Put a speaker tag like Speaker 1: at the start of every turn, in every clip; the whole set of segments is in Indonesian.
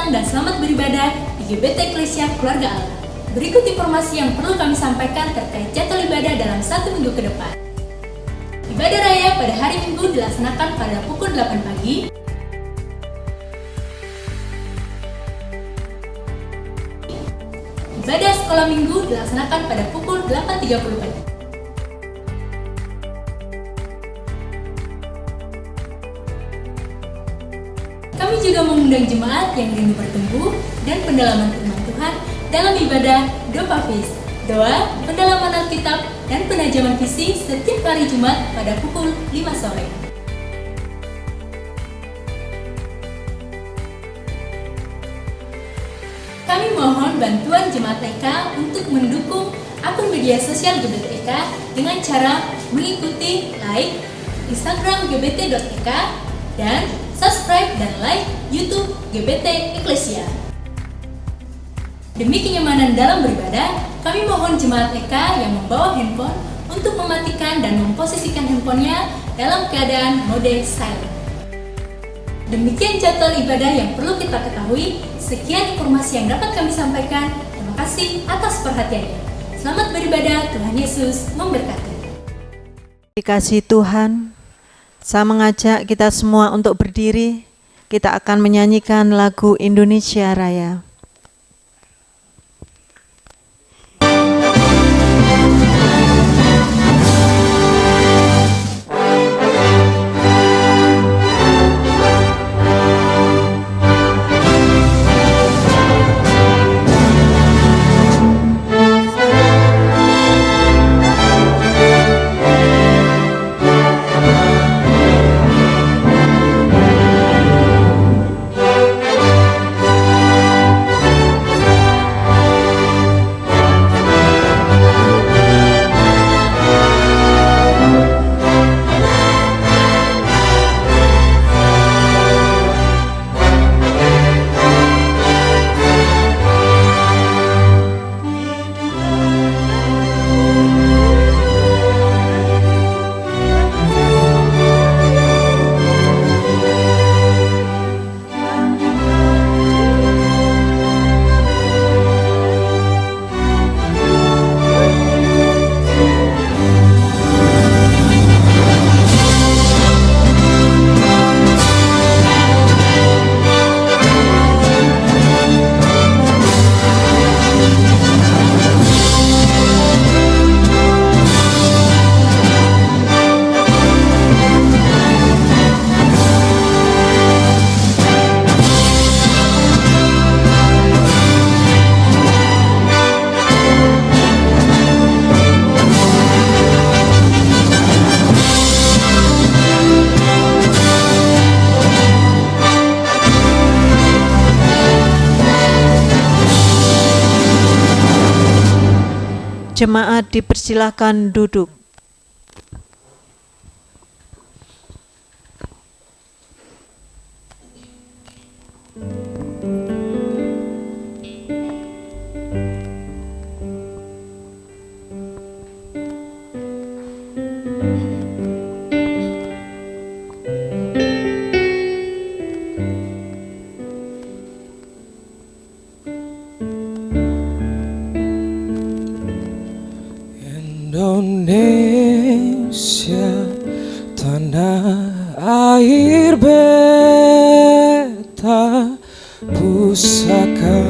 Speaker 1: datang dan selamat beribadah di GBT Eklesia Keluarga Allah. Berikut informasi yang perlu kami sampaikan terkait jadwal ibadah dalam 1 minggu ke depan. Ibadah raya pada hari Minggu dilaksanakan pada pukul 8 pagi. Ibadah sekolah Minggu dilaksanakan pada pukul 8.30 pagi. Kami juga mengundang jemaat yang rindu bertumbuh dan pendalaman firman Tuhan dalam ibadah Doa Fis, doa, pendalaman Alkitab, dan penajaman visi setiap hari Jumat pada pukul 5 sore. Kami mohon bantuan Jemaat EKA untuk mendukung akun media sosial GBT EKA dengan cara mengikuti like Instagram gbt.eka dan subscribe dan like YouTube GBT Eklesia. Demi kenyamanan dalam beribadah, kami mohon Jemaat EKA yang membawa handphone untuk mematikan dan memposisikan handphonenya dalam keadaan mode silent. Demikian jadwal ibadah yang perlu kita ketahui. Sekian informasi yang dapat kami sampaikan. Terima kasih atas perhatiannya. Selamat beribadah, Tuhan Yesus memberkati.
Speaker 2: Dikasih Tuhan, saya mengajak kita semua untuk berdiri. Kita akan menyanyikan lagu Indonesia Raya. Jemaat dipersilakan duduk.
Speaker 3: Indonesia, tanah air beta, pusaka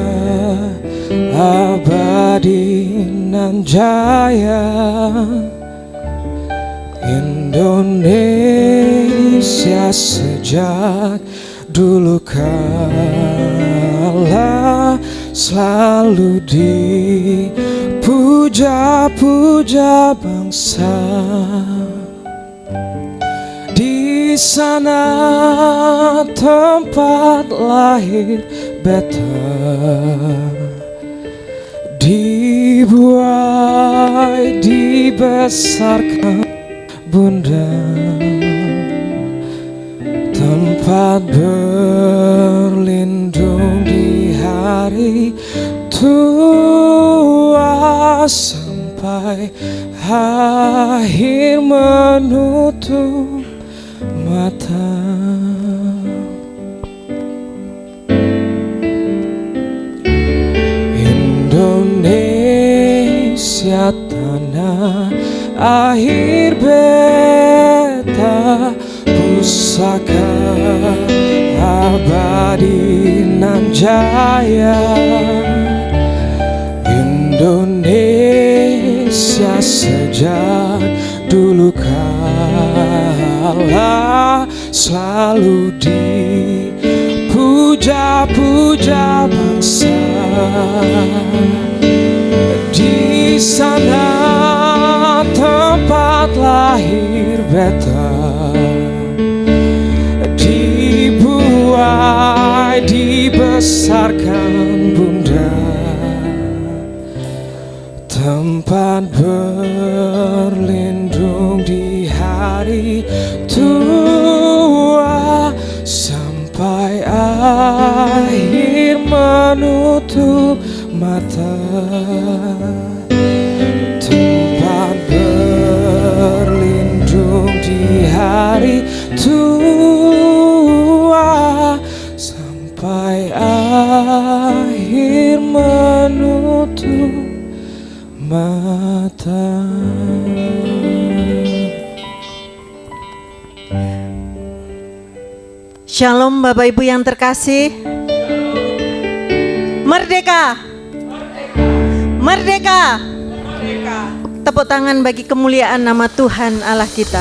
Speaker 3: abadi nan jaya. Indonesia sejak dulu kala selalu puja-puja bangsa. Di sana tempat lahir beta, dibuai dibesarkan bunda, tempat berlindung di hari tua sampai akhir menutup mata. akhir beta pusaka abadi nan jaya. Indonesia sejak dulu kala selalu dipuja-puja bangsa. Di sana tempat lahir beta, dibuai dibesarkan bunda, tempat berlindung di hari tua sampai akhir menutup mata. Tempat berlindung di hari tua sampai akhir menutup mata.
Speaker 2: Shalom Bapak Ibu yang terkasih. Merdeka. Merdeka. Tepuk tangan bagi kemuliaan nama Tuhan Allah kita.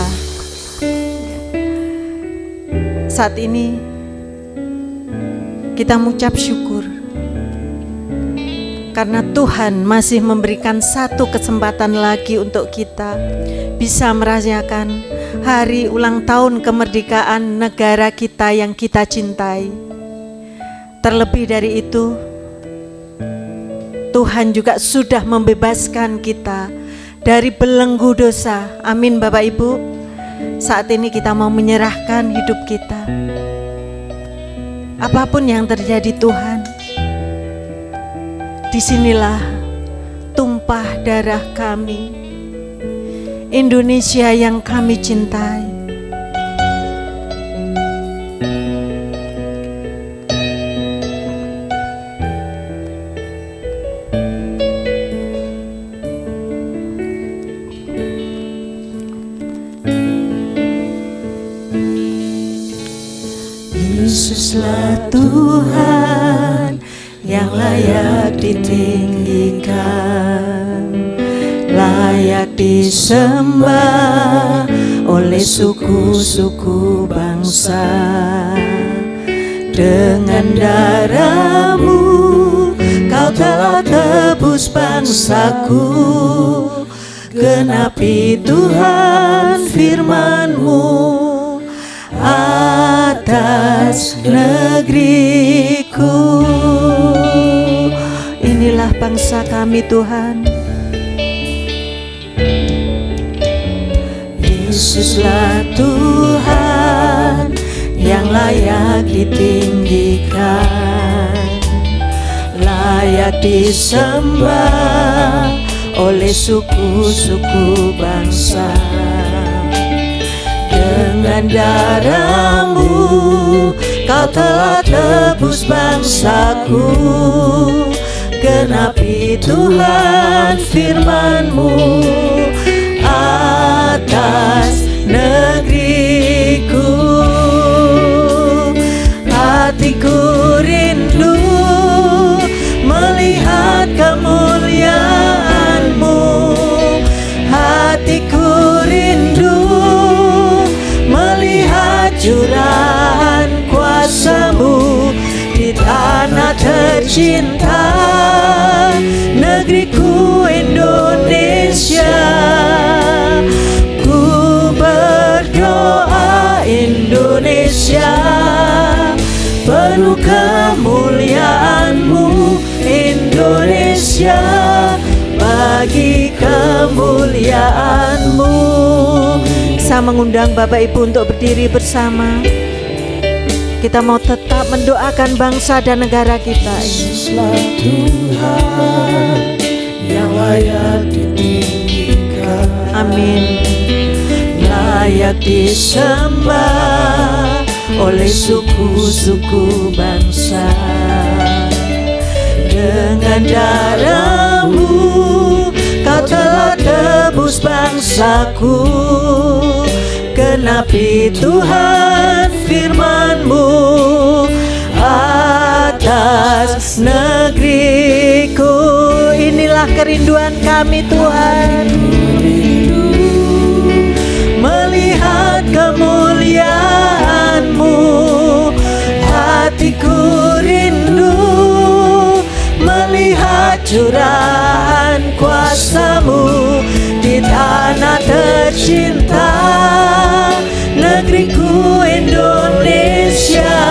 Speaker 2: Saat ini kita mengucap syukur karena Tuhan masih memberikan satu kesempatan lagi untuk kita bisa merayakan hari ulang tahun kemerdekaan negara kita yang kita cintai. Terlebih dari itu, Tuhan juga sudah membebaskan kita dari belenggu dosa. Amin Bapak Ibu. Saat ini kita mau menyerahkan hidup kita. Apapun yang terjadi Tuhan, disinilah tumpah darah kami, Indonesia yang kami cintai. Yesuslah Tuhan yang layak ditinggikan, layak disembah oleh suku-suku bangsa. Dengan darah-Mu Kau telah tebus bangsaku. Genapi Tuhan firman-Mu atas negeriku. Inilah bangsa kami Tuhan. Yesuslah Tuhan yang layak ditinggikan, layak disembah oleh suku-suku bangsa. Dengan darah-Mu Kau telah tebus bangsaku. Genapi Tuhan firman-Mu atas negeriku. Hatiku rindu melihat kemuliaan-Mu. Hatiku rindu melihat curahan kuasa-Mu di tanah tercinta, negeriku Indonesia. Ku berdoa Indonesia, penuh kemuliaan-Mu Indonesia, bagi kemuliaan-Mu. Saya mengundang Bapak Ibu untuk berdiri bersama. Kita mau tetap mendoakan bangsa dan negara kita.
Speaker 3: Yesuslah Tuhan yang layak ditinggikan,
Speaker 2: Amin.
Speaker 3: layak disembah oleh suku-suku bangsa. Dengan darah-Mu Kau telah tebus menebus bangsaku. Genapi Tuhan firman-Mu atas negeriku.
Speaker 2: Inilah kerinduan kami Tuhan,
Speaker 3: melihat kemuliaan-Mu. Hatiku rindu melihat curahan kuasa-Mu di tanah tercinta, negeriku Indonesia.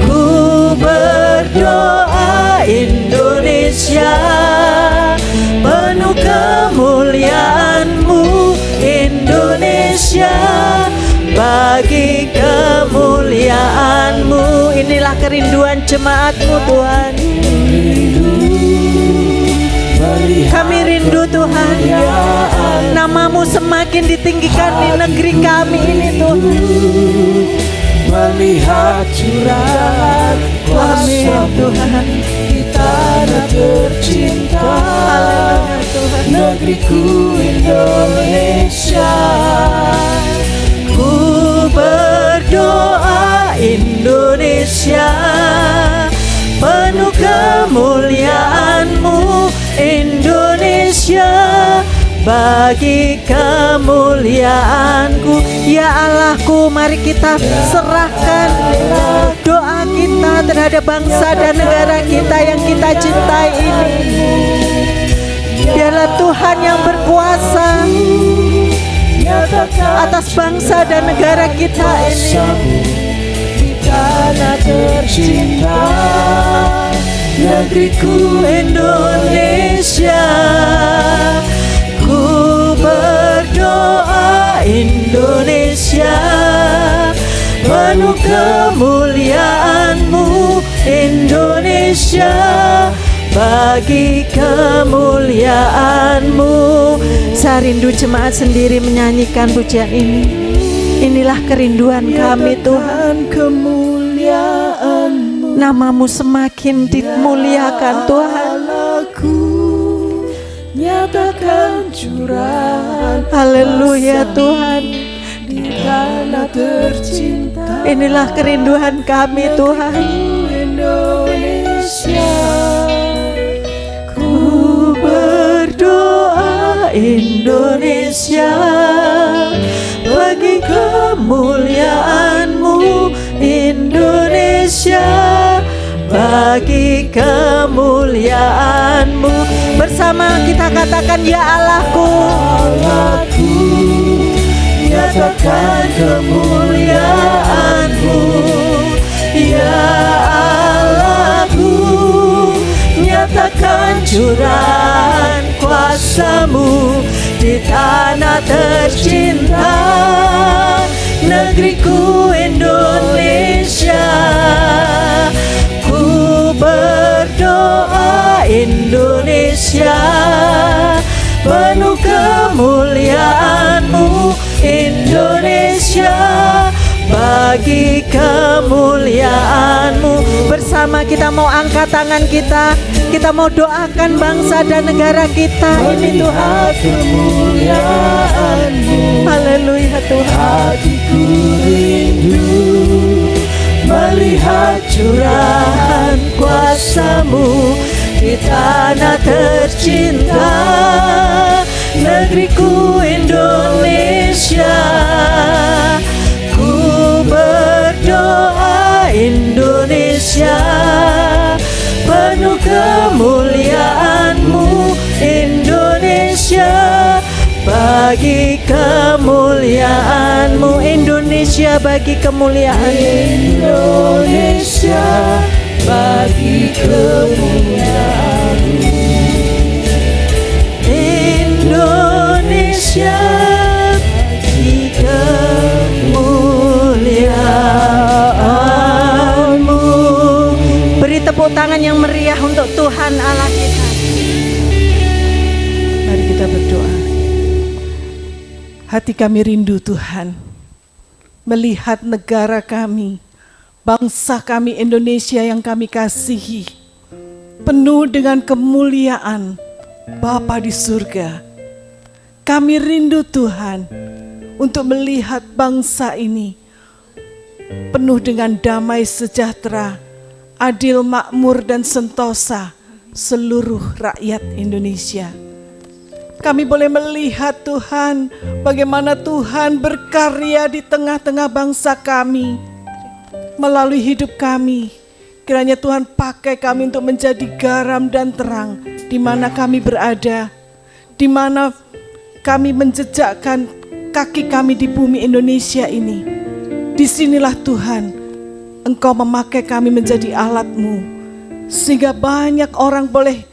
Speaker 3: Ku berdoa Indonesia, penuh kemuliaan-Mu Indonesia, bagi kemuliaan-Mu.
Speaker 2: inilah kerinduan jemaat-Mu Tuhan. Kami rindu Tuhan, nama-Mu semakin ditinggikan di negeri kami ini Tuhan.
Speaker 3: Melihat curahan kuasa Tuhan di tanah tercinta, negeriku Indonesia. Ku berdoa Indonesia, penuh kemuliaan-Mu Indonesia, bagi kemuliaan-Ku.
Speaker 2: Ya Allahku, mari kita serahkan doa kita terhadap bangsa dan negara kita yang kita cintai ini. Biarlah Tuhan yang berkuasa atas bangsa dan negara kita ini.
Speaker 3: Di tanah tercinta, negeriku Indonesia. Ku berdoa Indonesia, penuh kemuliaan-Mu Indonesia, bagi kemuliaan-Mu.
Speaker 2: Saya rindu jemaat sendiri menyanyikan pujian ini. Inilah kerinduan kami Tuhan.
Speaker 3: Kemuliaan-Mu,
Speaker 2: nama-Mu semakin dimuliakan Tuhan.
Speaker 3: Nyatakan curahan
Speaker 2: Haleluya Tuhan.
Speaker 3: di tanah tercinta,
Speaker 2: Inilah kerinduan kami Tuhan.
Speaker 3: Indonesia. Ku berdoa Indonesia, bagi kemuliaan-Mu Indonesia, bagi kemuliaan-Mu.
Speaker 2: Bersama kita katakan, ya Allahku,
Speaker 3: Allahku, nyatakan kemuliaan-Mu. Ya Allahku, nyatakan curahan kuasa-Mu di tanah tercinta, negeriku Indonesia. Ku berdoa Indonesia, penuh kemuliaan-Mu Indonesia, bagi kemuliaan-Mu.
Speaker 2: bersama kita mau angkat tangan kita mau doakan bangsa dan negara kita ini Tuhan.
Speaker 3: Kemuliaan-Mu,
Speaker 2: Haleluya Tuhan.
Speaker 3: hatiku rindu melihat curahan kuasa-Mu di tanah tercinta, negeriku Indonesia. Ku berdoa Indonesia, penuh kemuliaan-Mu Indonesia, bagi kemuliaan-Mu Indonesia, bagi kemuliaan Indonesia, bagi kemuliaan-Mu Indonesia, bagi kemuliaan-Mu.
Speaker 2: Beri tepuk tangan yang meriah untuk Tuhan Allah kita.
Speaker 4: Mari kita berdoa. Hati kami rindu Tuhan, melihat negara kami, bangsa kami Indonesia yang kami kasihi, penuh dengan kemuliaan Bapa di surga. Kami rindu Tuhan untuk melihat bangsa ini penuh dengan damai sejahtera, adil, makmur, dan sentosa seluruh rakyat Indonesia. Kami boleh melihat Tuhan, bagaimana Tuhan berkarya di tengah-tengah bangsa kami, melalui hidup kami. Kiranya Tuhan pakai kami untuk menjadi garam dan terang di mana kami berada, di mana kami menjejakkan kaki kami di bumi Indonesia ini. Disinilah Tuhan, Engkau memakai kami menjadi alat-Mu, sehingga banyak orang boleh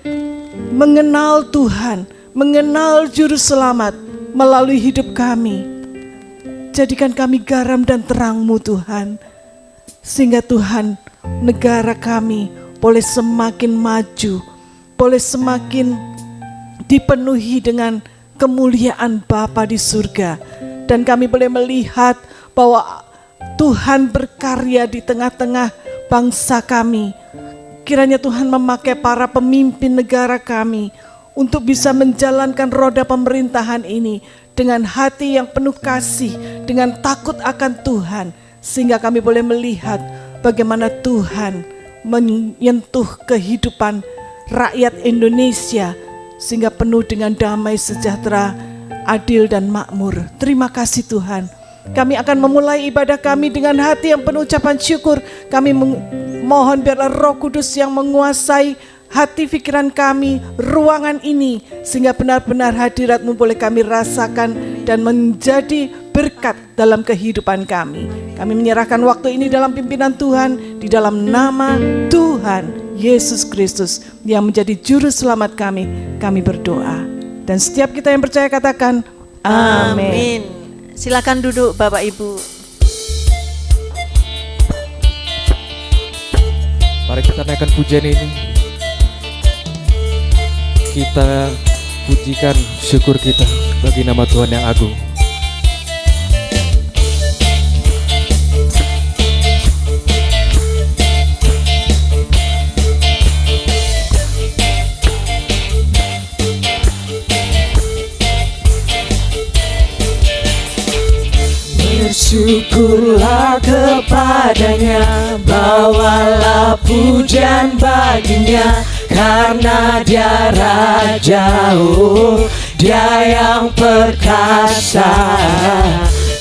Speaker 4: mengenal Tuhan, mengenal Juru Selamat melalui hidup kami. Jadikan kami garam dan terang-Mu Tuhan, sehingga Tuhan, negara kami boleh semakin maju, boleh semakin dipenuhi dengan kemuliaan Bapa di surga. Dan kami boleh melihat bahwa Tuhan berkarya di tengah-tengah bangsa kami. Kiranya Tuhan memakai para pemimpin negara kami untuk bisa menjalankan roda pemerintahan ini dengan hati yang penuh kasih, dengan takut akan Tuhan, sehingga kami boleh melihat bagaimana Tuhan menyentuh kehidupan rakyat Indonesia sehingga penuh dengan damai sejahtera, adil dan makmur. Terima kasih Tuhan. Kami akan memulai ibadah kami dengan hati yang penuh ucapan syukur. Kami mohon biarlah Roh Kudus yang menguasai hati pikiran kami, ruangan ini, sehingga benar-benar hadirat-Mu boleh kami rasakan dan menjadi berkat dalam kehidupan kami. Kami menyerahkan waktu ini dalam pimpinan Tuhan, di dalam nama Tuhan Yesus Kristus yang menjadi juru selamat kami berdoa. Dan setiap kita yang percaya katakan amin.
Speaker 2: Silakan duduk Bapak Ibu.
Speaker 5: Mari kita naikkan pujian ini. Kita pujikan syukur kita bagi nama Tuhan yang agung.
Speaker 3: Bersyukurlah kepadanya, bawalah pujian baginya, karena Dia Raja, Dia yang perkasa.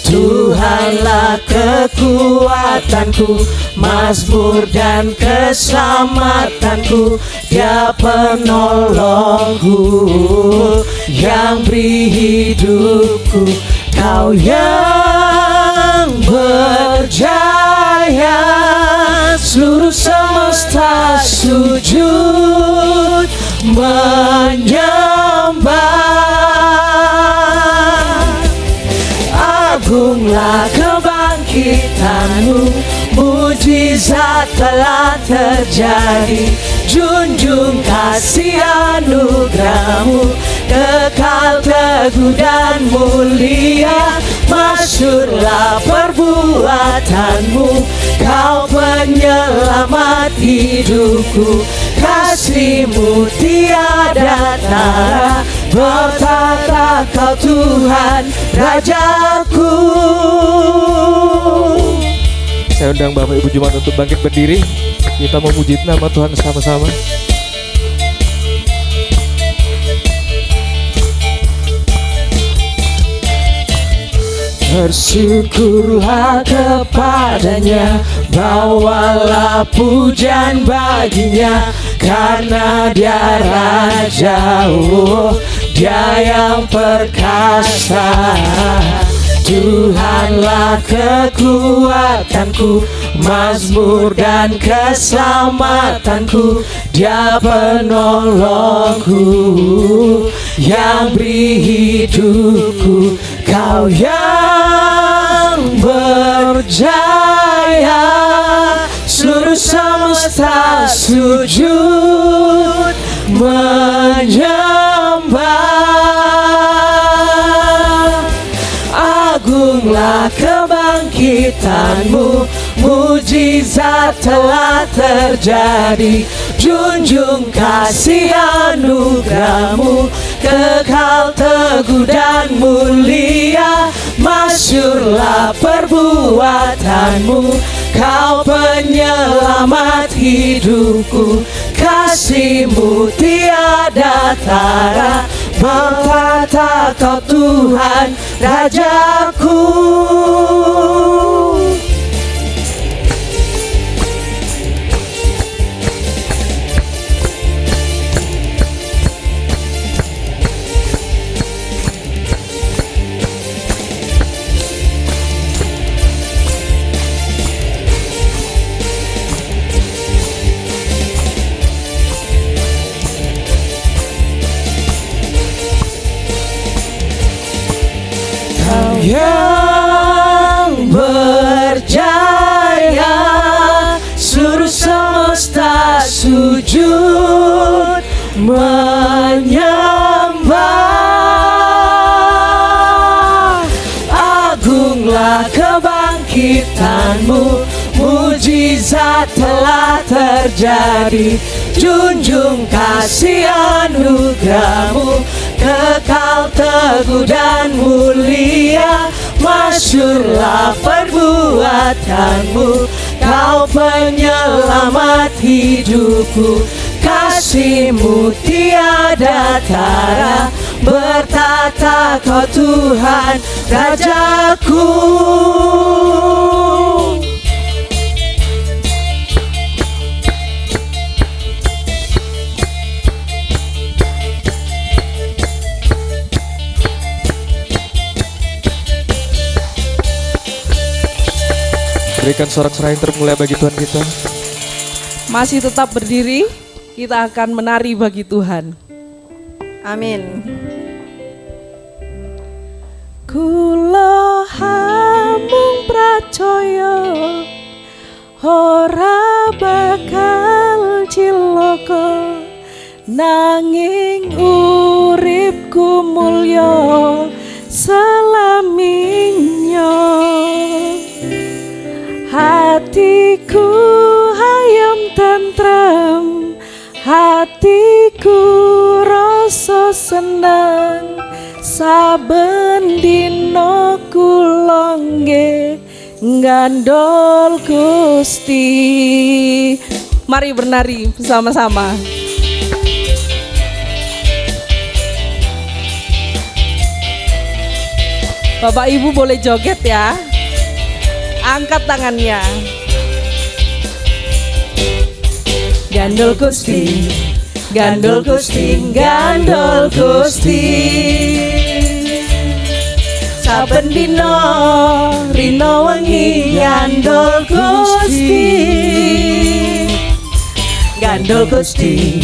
Speaker 3: Tuhanlah kekuatanku, mazmur dan keselamatanku, Dia penolongku yang beri hidupku. Kau yang berjaya, seluruh semesta sujud menyembah. Agunglah kebangkitan-Mu, mujizat telah terjadi. Junjung kasih anugerah-Mu, kekal teguh dan mulia. Masyhurlah perbuatan-Mu, Kau penyelamat hidupku. Kasih-Mu tiada tara, bertata Kau Tuhan Rajaku.
Speaker 5: Saya undang Bapak Ibu Jemaat untuk bangkit berdiri. Kita memuji nama Tuhan sama-sama.
Speaker 3: Bersyukurlah kepadanya, bawalah pujian baginya, karena Dia Raja, Dia yang perkasa. Tuhanlah kekuatanku, mazmur dan keselamatanku, Dia penolongku yang beri hidupku. Kau yang berjaya, seluruh semesta sujud menyembah. Agunglah kebangkitan-Mu, mujizat telah terjadi. Junjung kasih anugerah-Mu, kekal teguh dan mulia. Masyurlah perbuatanmu, Kau penyelamat hidupku. Kasih-Mu tiada tara, berkata Kau Tuhan Rajaku. Yang berjaya, seluruh semesta sujud menyembah. Agunglah kebangkitan-Mu, mujizat telah terjadi. Junjung kasih anugerah-Mu, kekal teguh dan mulia. Masyurlah perbuatanmu, Kau penyelamat hidupku. Kasih-Mu tiada tara, bertata Kau Tuhan Rajaku.
Speaker 5: Berikan sorak-sorai yang termulia bagi Tuhan kita.
Speaker 3: Masih tetap berdiri, kita akan menari bagi Tuhan.
Speaker 2: Amin.
Speaker 3: Kula hamung pracaya, ora bakal cilaka, nanging uripku mulya selaminya. Hatiku hayam tentrem, hatiku rasa senang. Saben dina kula nggih ngandol Gusti. Mari bernari bersama-sama. Bapak Ibu boleh joget ya. Angkat tangannya. Gandol Gusti, gandol Gusti, gandol Gusti. Saben dina rina wengi gandol Gusti. Gandol Gusti,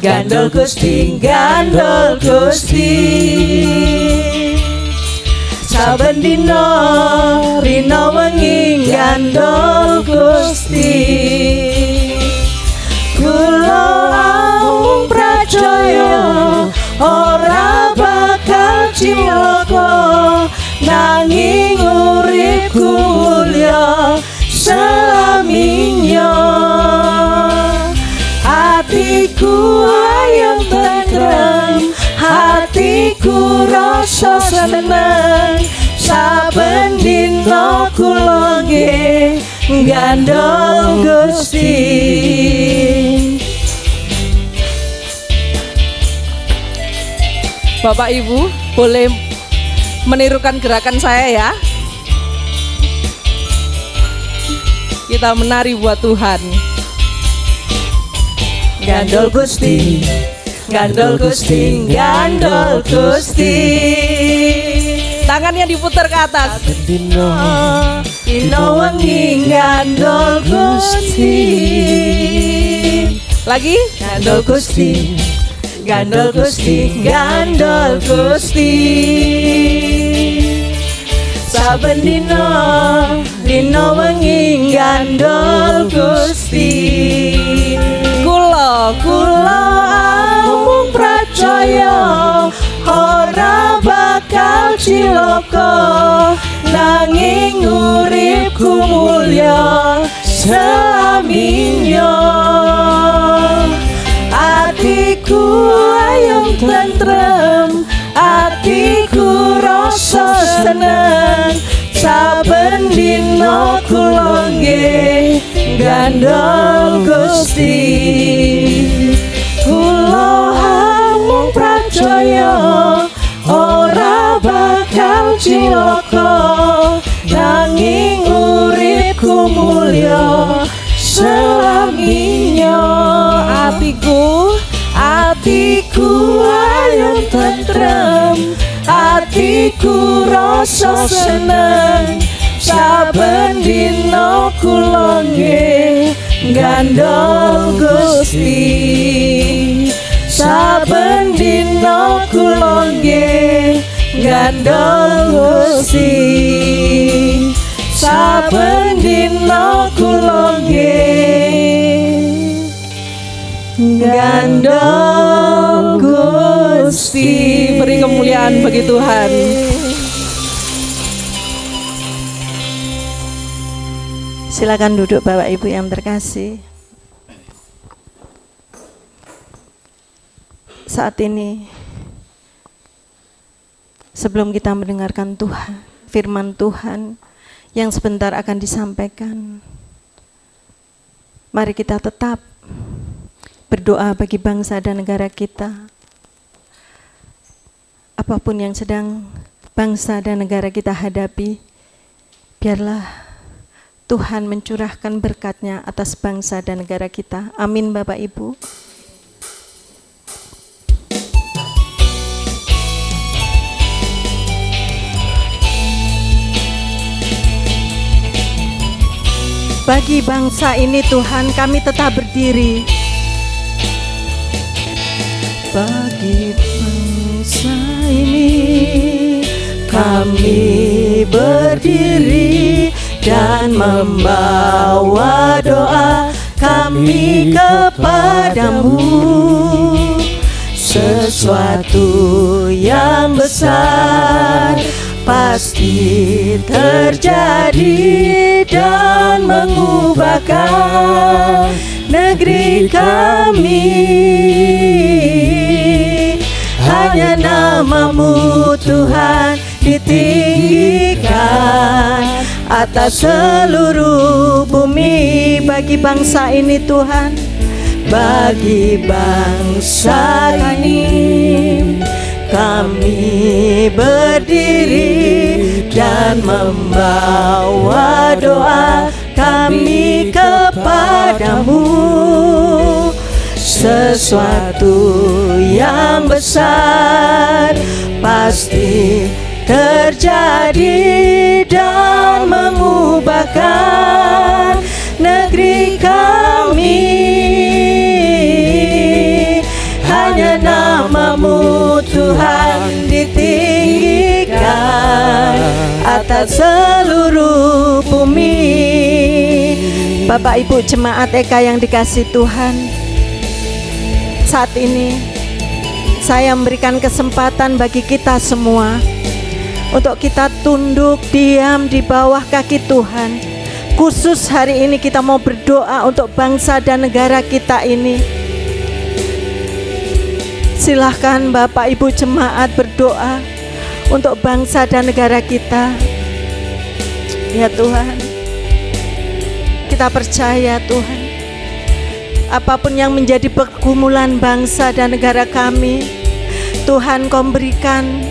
Speaker 3: gandol Gusti, gandol Gusti. Saben dina rina wengi gandol Gusti. Kula amung pracaya, ora bakal cilaka, nanging uripku mulya selaminya. Hatiku ayem tentrem, hatiku rasa seneng. Saben dina kula nggih gandol Gusti. Bapak Ibu boleh menirukan gerakan saya ya. Kita menari buat Tuhan. Gandol Gusti, gandol Gusti, gandol Gusti. Tangannya diputar ke atas. Dino wengi gandol Gusti. Lagi gandol Gusti, gandol Gusti, gandol Gusti. Saben dina wengi gandol Gusti. Kula amung pracaya, ora bakal cilaka, nanging uripku mulya selaminya. Hatiku ayem tentrem,
Speaker 2: seneng, saben dina kula nggih gandol Gusti. Kula mung pracaya ora bakal cilaka, nanging uripku mulya selaminya. Atiku ayem tentrem, atiku rasa seneng, saben dina kula nggih gandol Gusti. Saben dina kula nggih gandol Gusti. Saben dina kula nggih gandol Gusti.
Speaker 3: Beri kemuliaan bagi Tuhan.
Speaker 2: Silakan duduk Bapak Ibu yang terkasih. Saat ini sebelum kita mendengarkan Tuhan, firman Tuhan yang sebentar akan disampaikan, mari kita tetap berdoa bagi bangsa dan negara kita. Apapun yang sedang bangsa dan negara kita hadapi, biarlah Tuhan mencurahkan berkat-Nya atas bangsa dan negara kita. Amin Bapak Ibu. Bagi bangsa ini Tuhan, kami tetap berdiri. Bagi bangsa ini kami berdiri dan membawa doa kami kepadamu. Sesuatu yang besar pasti terjadi dan mengubahkan negeri kami. Hanya nama-Mu Tuhan ditinggikan atas seluruh bumi. Bagi bangsa ini Tuhan, bagi bangsa ini kami berdiri dan membawa doa kami kepadamu. Sesuatu yang besar pasti terjadi dan mengubahkan negeri kami. Hanya nama-Mu Tuhan ditinggikan atas seluruh bumi. Bapak Ibu jemaat EKA yang dikasihi Tuhan, saat ini saya memberikan kesempatan bagi kita semua untuk kita tunduk diam di bawah kaki Tuhan. Khusus hari ini kita mau berdoa untuk bangsa dan negara kita ini. Silahkan Bapak Ibu jemaat berdoa untuk bangsa dan negara kita. Ya Tuhan, kita percaya Tuhan, apapun yang menjadi pergumulan bangsa dan negara kami, Tuhan Kau berikan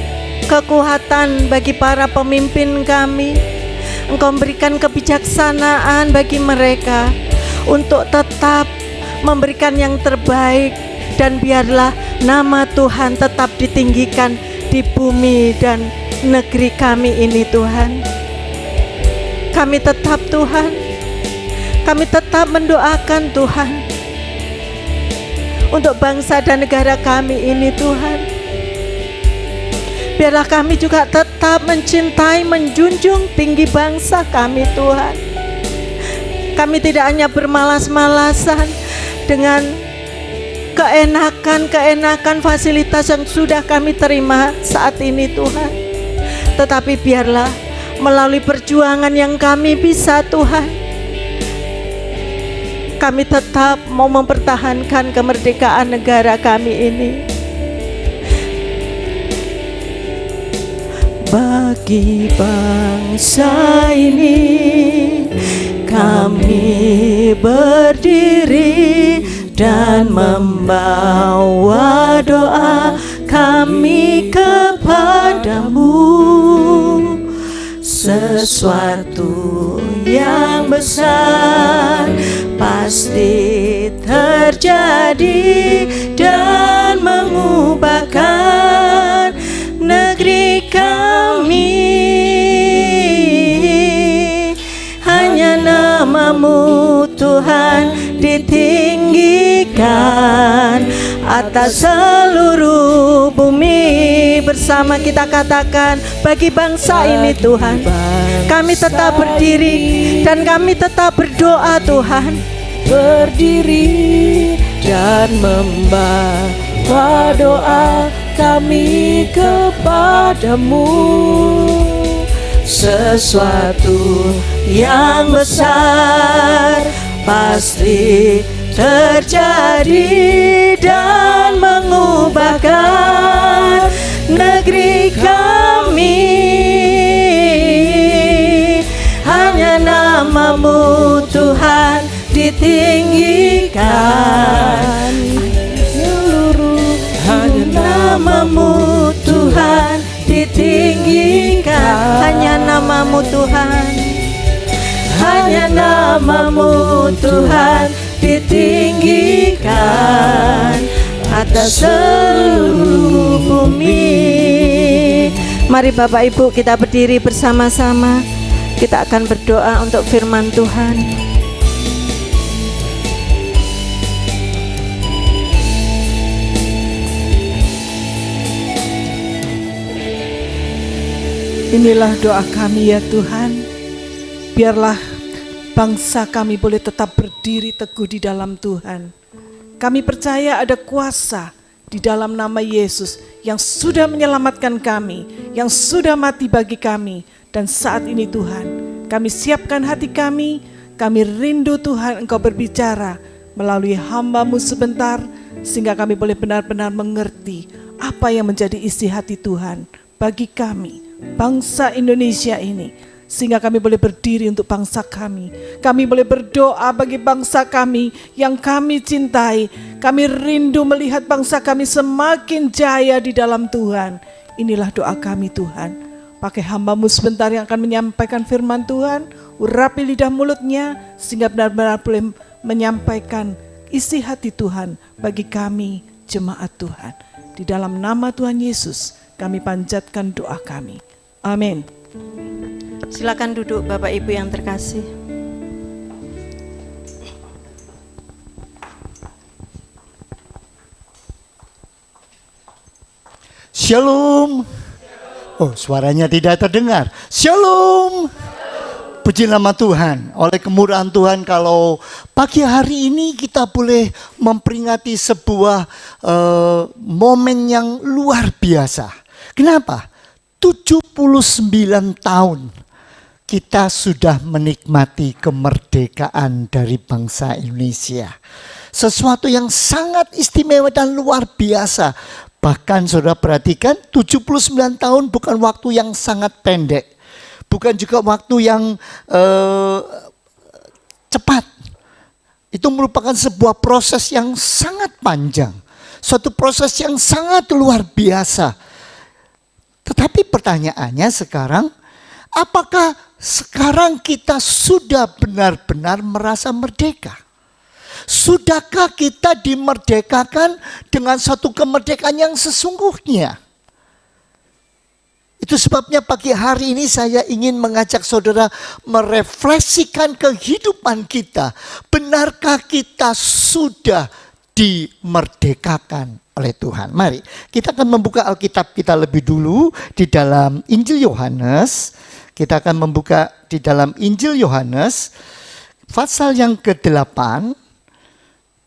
Speaker 2: kekuatan bagi para pemimpin kami. Engkau berikan kebijaksanaan bagi mereka untuk tetap memberikan yang terbaik. Dan biarlah nama Tuhan tetap ditinggikan di bumi dan negeri kami ini Tuhan. Kami tetap Tuhan, kami tetap mendoakan Tuhan untuk bangsa dan negara kami ini Tuhan. Biarlah kami juga tetap mencintai, menjunjung tinggi bangsa kami Tuhan. Kami tidak hanya bermalas-malasan dengan keenakan fasilitas yang sudah kami terima saat ini Tuhan, tetapi biarlah melalui perjuangan yang kami bisa Tuhan, kami tetap mau mempertahankan kemerdekaan negara kami ini. bagi bangsa ini. Kami berdiri dan membawa doa kami kepadamu. Sesuatu yang besar pasti terjadi dan mengubahkan negeri kami. Hanya namamu Tuhan ditinggikan atas seluruh bumi. Bersama kita katakan, bagi bangsa ini Tuhan, kami tetap berdiri dan kami tetap berdoa Tuhan.
Speaker 3: Berdiri dan membawa doa kami kepadamu.
Speaker 2: Sesuatu yang besar pasti terjadi dan mengubahkan negeri kami. Hanya namamu Tuhan ditinggikan. Hanya namamu Tuhan ditinggikan. Hanya namamu Tuhan. Hanya namamu Tuhan ditinggikan atas seluruh bumi. Mari Bapak Ibu kita berdiri bersama-sama. Kita akan berdoa untuk firman Tuhan.
Speaker 4: Inilah doa kami ya Tuhan. Biarlah bangsa kami boleh tetap berdiri teguh di dalam Tuhan. Kami percaya ada kuasa di dalam nama Yesus yang sudah menyelamatkan kami, yang sudah mati bagi kami. Dan saat ini Tuhan, kami siapkan hati kami rindu Tuhan Engkau berbicara melalui hamba-Mu sebentar, sehingga kami boleh benar-benar mengerti apa yang menjadi isi hati Tuhan bagi kami, bangsa Indonesia ini, sehingga kami boleh berdiri untuk bangsa kami. Kami boleh berdoa bagi bangsa kami yang kami cintai. Kami rindu melihat bangsa kami semakin jaya di dalam Tuhan. Inilah doa kami Tuhan. Pakai hamba-Mu sebentar yang akan menyampaikan firman Tuhan. Urapi lidah mulutnya sehingga benar-benar boleh menyampaikan isi hati Tuhan bagi kami jemaat Tuhan. Di dalam nama Tuhan Yesus kami panjatkan doa kami. Amin.
Speaker 2: Silakan duduk Bapak Ibu yang terkasih.
Speaker 6: Shalom. Oh, suaranya tidak terdengar. Shalom. Puji nama Tuhan. Oleh kemurahan Tuhan, kalau pagi hari ini kita boleh memperingati sebuah momen yang luar biasa. Kenapa? 79 tahun kita sudah menikmati kemerdekaan dari bangsa Indonesia. Sesuatu yang sangat istimewa dan luar biasa. Bahkan saudara perhatikan, 79 tahun bukan waktu yang sangat pendek. Bukan juga waktu yang cepat. Itu merupakan sebuah proses yang sangat panjang. Suatu proses yang sangat luar biasa. Tetapi pertanyaannya sekarang, apakah sekarang kita sudah benar-benar merasa merdeka? Sudahkah kita dimerdekakan dengan satu kemerdekaan yang sesungguhnya? Itu sebabnya pagi hari ini saya ingin mengajak saudara merefleksikan kehidupan kita. Benarkah kita sudah dimerdekakan oleh Tuhan? Mari kita akan membuka Alkitab kita lebih dulu di dalam Injil Yohanes. Kita akan membuka di dalam Injil Yohanes pasal yang ke-8.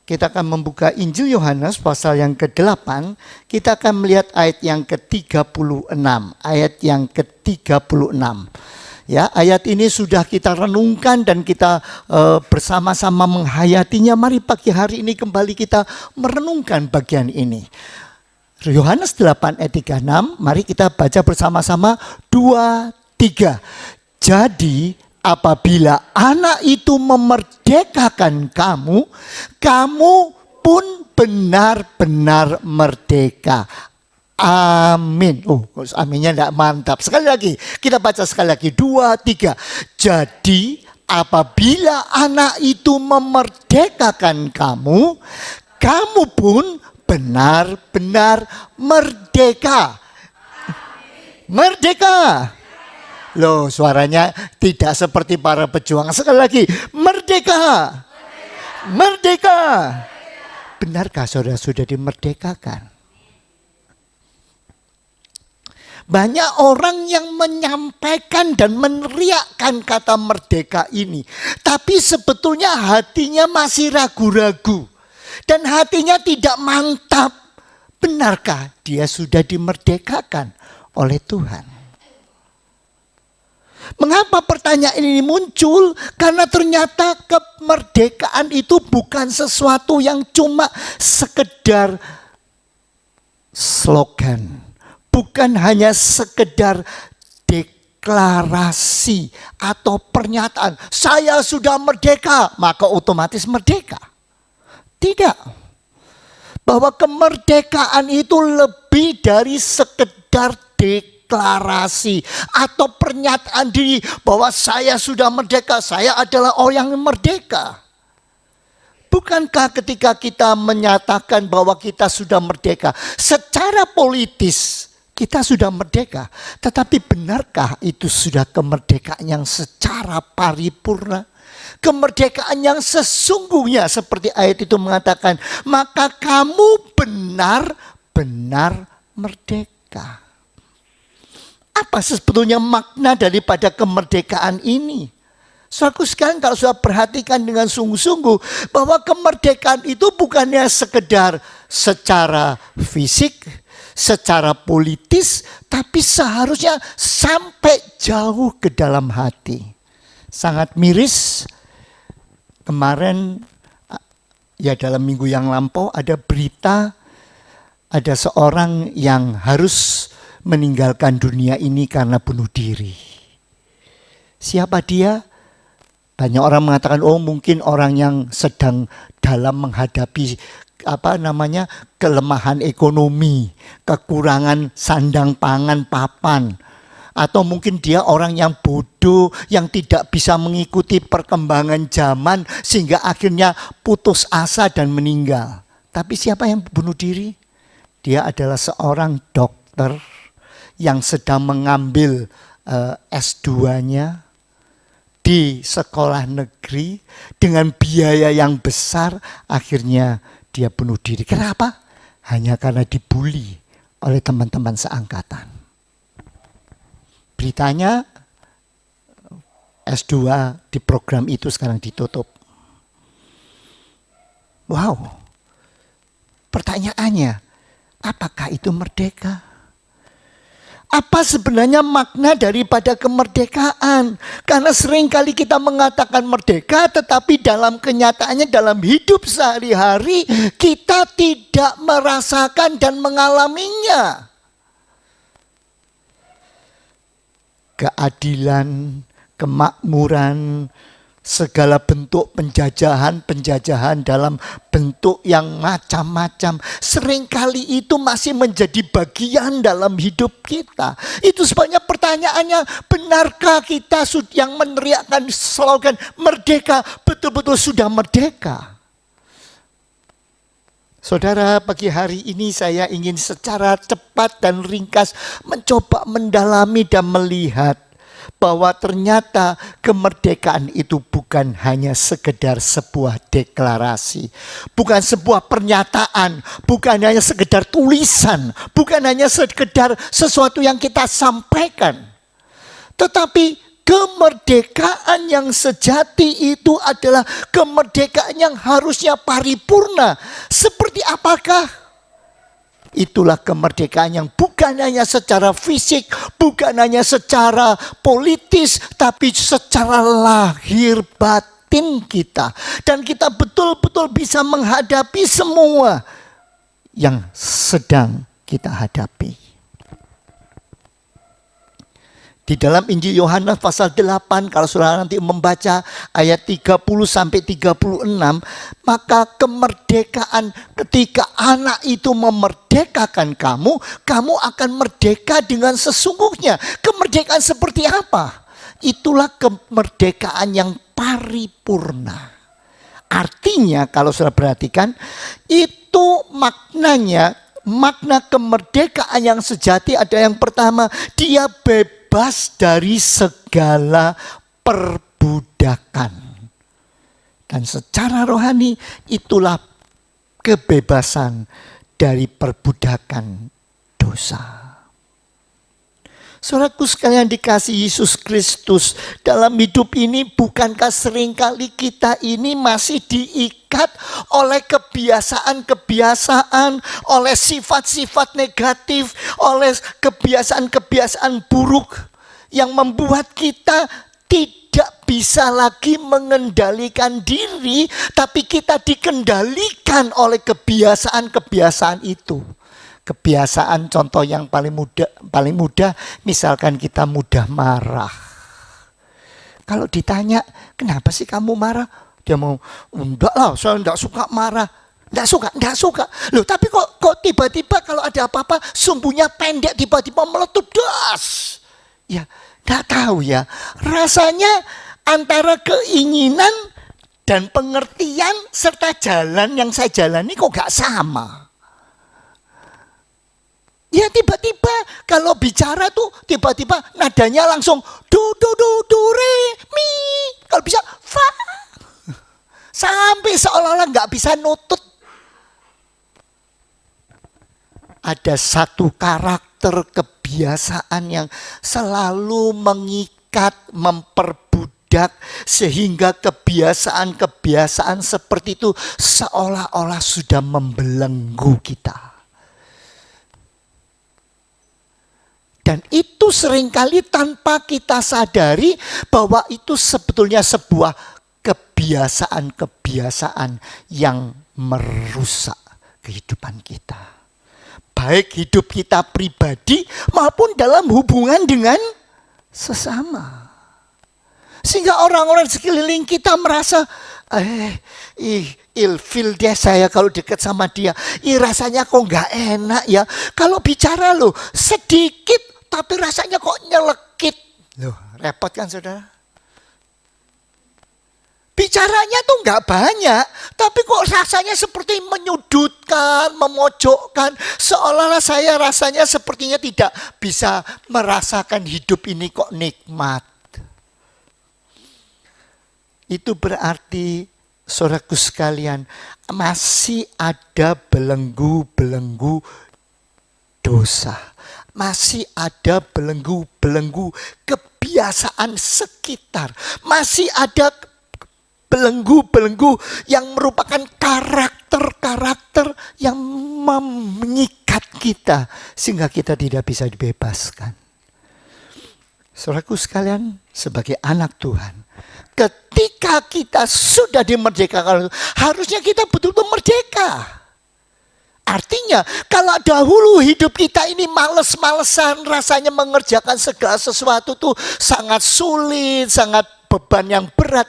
Speaker 6: Kita akan membuka Injil Yohanes pasal yang ke-8. Kita akan melihat ayat yang ke-36. Ayat yang ke-36. Ya, ayat ini sudah kita renungkan dan kita bersama-sama menghayatinya. Mari pagi hari ini kembali kita merenungkan bagian ini. Yohanes 8 ayat 36, mari kita baca bersama-sama 2, 3. Jadi apabila anak itu memerdekakan kamu, kamu pun benar-benar merdeka. Amin. Oh, aminnya tidak mantap. Sekali lagi, kita baca sekali lagi. 2, 3. Jadi apabila anak itu memerdekakan kamu, kamu pun benar-benar merdeka. Merdeka. Loh, suaranya tidak seperti para pejuang. Sekali lagi, merdeka. Merdeka. Benarkah saudara sudah dimerdekakan? Banyak orang yang menyampaikan dan meneriakkan kata merdeka ini, tapi sebetulnya hatinya masih ragu-ragu. Dan hatinya tidak mantap. Benarkah dia sudah dimerdekakan oleh Tuhan? Mengapa pertanyaan ini muncul? Karena ternyata kemerdekaan itu bukan sesuatu yang cuma sekedar slogan. Bukan hanya sekedar deklarasi atau pernyataan. Saya sudah merdeka, maka otomatis merdeka. Tidak. Bahwa kemerdekaan itu lebih dari sekedar deklarasi atau pernyataan diri bahwa saya sudah merdeka, saya adalah orang yang merdeka. Bukankah ketika kita menyatakan bahwa kita sudah merdeka, secara politis kita sudah merdeka, tetapi benarkah itu sudah kemerdekaan yang secara paripurna? Kemerdekaan yang sesungguhnya seperti ayat itu mengatakan, maka kamu benar-benar merdeka. Apa sebetulnya makna daripada kemerdekaan ini? Saudaraku sekalian, kalau sudah perhatikan dengan sungguh-sungguh bahwa kemerdekaan itu bukannya sekedar secara fisik, secara politis, tapi seharusnya sampai jauh ke dalam hati. Sangat miris. Kemarin, ya dalam minggu yang lampau ada berita, ada seorang yang harus meninggalkan dunia ini karena bunuh diri. Siapa dia? Banyak orang mengatakan, oh mungkin orang yang sedang dalam menghadapi kelemahan ekonomi, kekurangan sandang pangan papan. Atau mungkin dia orang yang bodoh, yang tidak bisa mengikuti perkembangan zaman sehingga akhirnya putus asa dan meninggal. Tapi siapa yang bunuh diri? Dia adalah seorang dokter yang sedang mengambil S2-nya di sekolah negeri dengan biaya yang besar, akhirnya dia bunuh diri. Kenapa? Hanya karena dibully oleh teman-teman seangkatan. Beritanya S2 di program itu sekarang ditutup. Wow. Pertanyaannya, apakah itu merdeka? Apa sebenarnya makna daripada kemerdekaan? Karena seringkali kita mengatakan merdeka, tetapi dalam kenyataannya dalam hidup sehari-hari kita tidak merasakan dan mengalaminya. Keadilan, kemakmuran, segala bentuk penjajahan dalam bentuk yang macam-macam. Seringkali itu masih menjadi bagian dalam hidup kita. Itu sebabnya pertanyaannya, benarkah kita yang meneriakkan slogan merdeka betul-betul sudah merdeka? Saudara, pagi hari ini saya ingin secara cepat dan ringkas mencoba mendalami dan melihat bahwa ternyata kemerdekaan itu bukan hanya sekedar sebuah deklarasi, bukan sebuah pernyataan, bukan hanya sekedar tulisan, bukan hanya sekedar sesuatu yang kita sampaikan. Tetapi kemerdekaan yang sejati itu adalah kemerdekaan yang harusnya paripurna. Seperti apakah? Itulah kemerdekaan yang bukan hanya secara fisik, bukan hanya secara politis, tapi secara lahir batin kita. Dan kita betul-betul bisa menghadapi semua yang sedang kita hadapi. Di dalam Injil Yohanes pasal 8, kalau saudara nanti membaca ayat 30 sampai 36, maka kemerdekaan ketika anak itu memerdekakan kamu, kamu akan merdeka dengan sesungguhnya. Kemerdekaan seperti apa? Itulah kemerdekaan yang paripurna. Artinya kalau saudara perhatikan, itu maknanya, makna kemerdekaan yang sejati ada yang pertama, dia bebas dari segala perbudakan. Dan secara rohani itulah kebebasan dari perbudakan dosa. Saudaraku sekalian dikasihi Yesus Kristus, dalam hidup ini bukankah seringkali kita ini masih diikat oleh kebiasaan-kebiasaan, oleh sifat-sifat negatif, oleh kebiasaan-kebiasaan buruk yang membuat kita tidak bisa lagi mengendalikan diri, tapi kita dikendalikan oleh kebiasaan-kebiasaan itu. Kebiasaan contoh yang paling mudah misalkan kita mudah marah. Kalau ditanya, kenapa sih kamu marah? Dia mau, enggak lah, saya enggak suka marah. Enggak suka. Loh, tapi kok tiba-tiba kalau ada apa-apa sumbunya pendek, tiba-tiba meletup das. Ya, enggak tahu ya. Rasanya antara keinginan dan pengertian serta jalan yang saya jalani kok enggak sama. Ya tiba-tiba kalau bicara tuh tiba-tiba nadanya langsung do re mi. Kalau bisa fa. Sampai seolah-olah nggak bisa nutut. Ada satu karakter kebiasaan yang selalu mengikat, memperbudak, sehingga kebiasaan-kebiasaan seperti itu seolah-olah sudah membelenggu kita. Dan itu seringkali tanpa kita sadari bahwa itu sebetulnya sebuah kebiasaan-kebiasaan yang merusak kehidupan kita. Baik hidup kita pribadi maupun dalam hubungan dengan sesama. Sehingga orang-orang sekeliling kita merasa, ilfil deh saya kalau dekat sama dia. Rasanya kok gak enak ya. Kalau bicara loh sedikit tapi rasanya kok nyelekit. Loh, repot kan saudara? Bicaranya tuh gak banyak, tapi kok rasanya seperti menyudutkan, memojokkan. Seolah-olah saya rasanya sepertinya tidak bisa merasakan hidup ini kok nikmat. Itu berarti, saudaraku sekalian, masih ada belenggu-belenggu dosa. Masih ada belenggu-belenggu kebiasaan sekitar. Masih ada belenggu-belenggu yang merupakan karakter-karakter yang mengikat kita sehingga kita tidak bisa dibebaskan. Saudaraku sekalian, sebagai anak Tuhan, ketika kita sudah dimerdekakan, harusnya kita betul-betul merdeka. Artinya kalau dahulu hidup kita ini males-malesan, rasanya mengerjakan segala sesuatu tuh sangat sulit, sangat beban yang berat.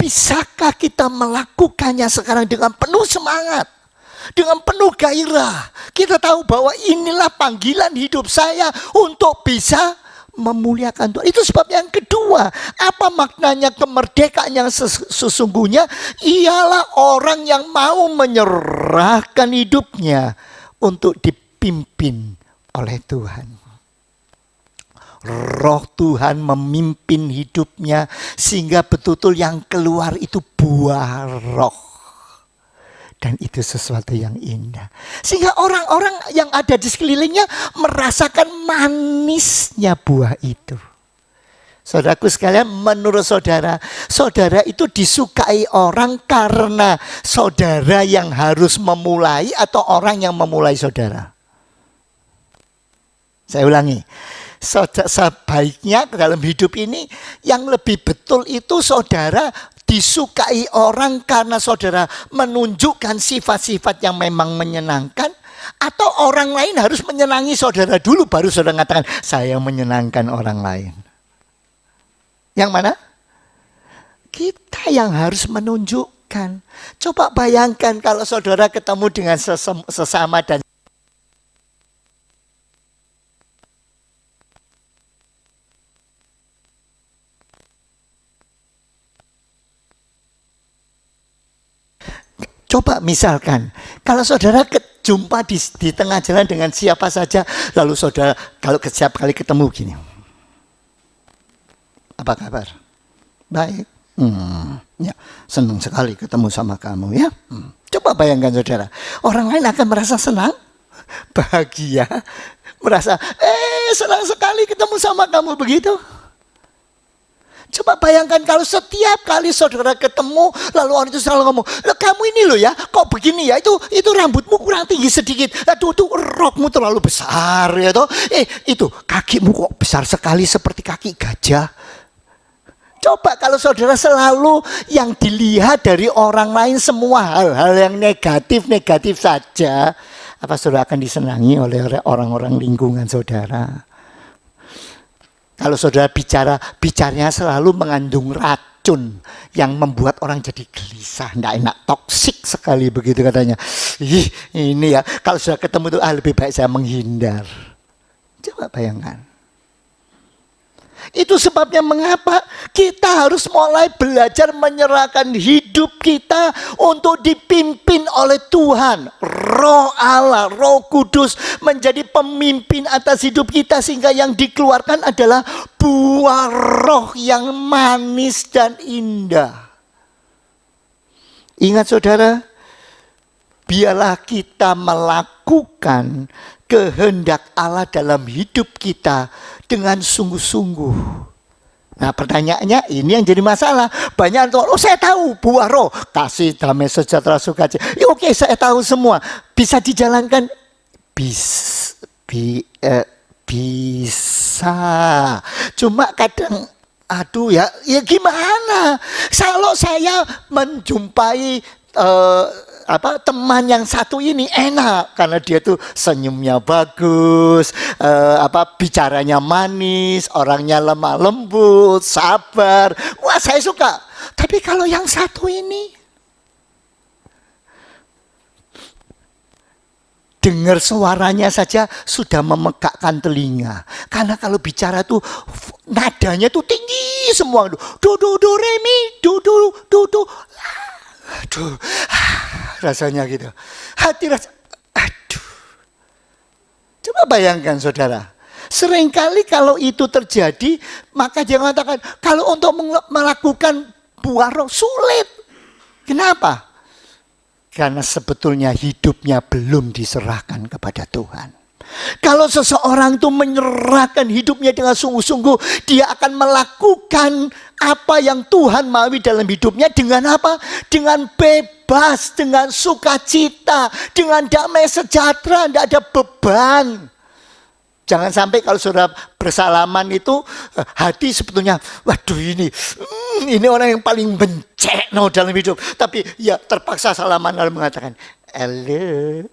Speaker 6: Bisakah kita melakukannya sekarang dengan penuh semangat? Dengan penuh gairah. Kita tahu bahwa inilah panggilan hidup saya untuk bisa memuliakan Tuhan. Itu sebab yang kedua. Apa maknanya kemerdekaan yang sesungguhnya? Ialah orang yang mau menyerahkan hidupnya untuk dipimpin oleh Tuhan. Roh Tuhan memimpin hidupnya sehingga betul-betul yang keluar itu buah roh. Dan itu sesuatu yang indah. Sehingga orang-orang yang ada di sekelilingnya merasakan manisnya buah itu. Saudaraku sekalian, menurut saudara, saudara itu disukai orang karena saudara yang harus memulai atau orang yang memulai saudara? Saya ulangi. Sebaiknya dalam hidup ini yang lebih betul itu saudara disukai orang karena saudara menunjukkan sifat-sifat yang memang menyenangkan, Atau orang lain harus menyenangi saudara dulu baru saudara mengatakan saya menyenangkan orang lain? Yang mana? Kita yang harus menunjukkan. Coba bayangkan kalau saudara ketemu dengan sesama dan coba misalkan, kalau saudara jumpa di tengah jalan dengan siapa saja, lalu saudara kalau setiap kali ketemu gini, apa kabar? Baik. Ya, senang sekali ketemu sama kamu ya. Coba bayangkan saudara, orang lain akan merasa senang, bahagia, merasa senang sekali ketemu sama kamu begitu. Coba bayangkan kalau setiap kali saudara ketemu, lalu orang itu selalu ngomong, "Loh, kamu ini loh ya, kok begini ya, itu rambutmu kurang tinggi sedikit, aduh tuh rokmu terlalu besar ya toh, itu kakimu kok besar sekali seperti kaki gajah." Coba kalau saudara selalu yang dilihat dari orang lain semua hal-hal yang negatif-negatif saja, apa saudara akan disenangi oleh orang-orang lingkungan saudara? Kalau saudara bicaranya selalu mengandung racun yang membuat orang jadi gelisah, tidak enak, toksik sekali begitu katanya. Ini ya, kalau sudah ketemu itu lebih baik saya menghindar. Coba bayangkan. Itu sebabnya mengapa kita harus mulai belajar menyerahkan hidup kita untuk dipimpin oleh Tuhan. Roh Allah, Roh Kudus menjadi pemimpin atas hidup kita sehingga yang dikeluarkan adalah buah roh yang manis dan indah. Ingat saudara, biarlah kita melakukan kehendak Allah dalam hidup kita dengan sungguh-sungguh. Nah pertanyaannya ini yang jadi masalah. Banyak orang, saya tahu buah roh, kasih, damai, sejahtera, sukacita. Oke, saya tahu semua. Bisa dijalankan? Bisa. Cuma kadang, ya gimana? Kalau saya menjumpai teman yang satu ini enak karena dia tuh senyumnya bagus, bicaranya manis, orangnya lemah lembut, sabar. Wah, saya suka. Tapi kalau yang satu ini, dengar suaranya saja sudah memegakkan telinga. Karena kalau bicara tuh nadanya tuh tinggi semua. Do re mi, do. Aduh, rasanya gitu. Hati rasa, aduh. Coba bayangkan saudara. Seringkali kalau itu terjadi, maka dia mengatakan, kalau untuk melakukan buah roh sulit. Kenapa? Karena sebetulnya hidupnya belum diserahkan kepada Tuhan. Kalau seseorang itu menyerahkan hidupnya dengan sungguh-sungguh, dia akan melakukan apa yang Tuhan maui dalam hidupnya dengan apa? Dengan bebas, dengan sukacita, dengan damai sejahtera, tidak ada beban. Jangan sampai kalau saudara bersalaman itu hati sebetulnya, waduh ini orang yang paling bencek dalam hidup. Tapi ya terpaksa salaman lalu mengatakan, halo.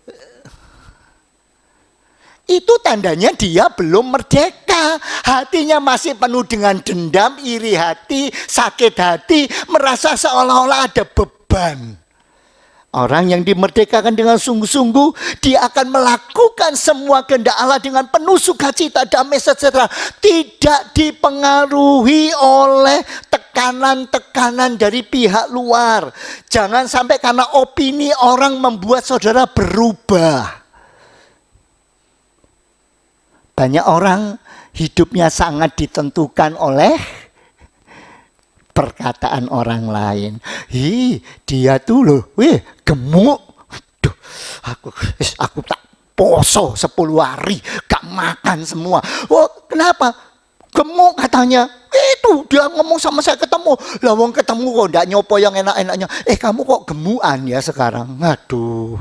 Speaker 6: Itu tandanya dia belum merdeka. Hatinya masih penuh dengan dendam, iri hati, sakit hati, merasa seolah-olah ada beban. Orang yang dimerdekakan dengan sungguh-sungguh, dia akan melakukan semua kehendak Allah dengan penuh sukacita, damai sejahtera, tidak dipengaruhi oleh tekanan-tekanan dari pihak luar. Jangan sampai karena opini orang membuat saudara berubah. Banyak orang hidupnya sangat ditentukan oleh perkataan orang lain. Dia tuh loh, gemuk. Duh, aku tak poso 10 hari, gak makan semua. Oh, kenapa? Gemuk katanya. Itu dia ngomong sama saya ketemu. Lah wong ketemu kok ndak nyopo yang enak-enaknya. Kamu kok gemukan ya sekarang. Aduh.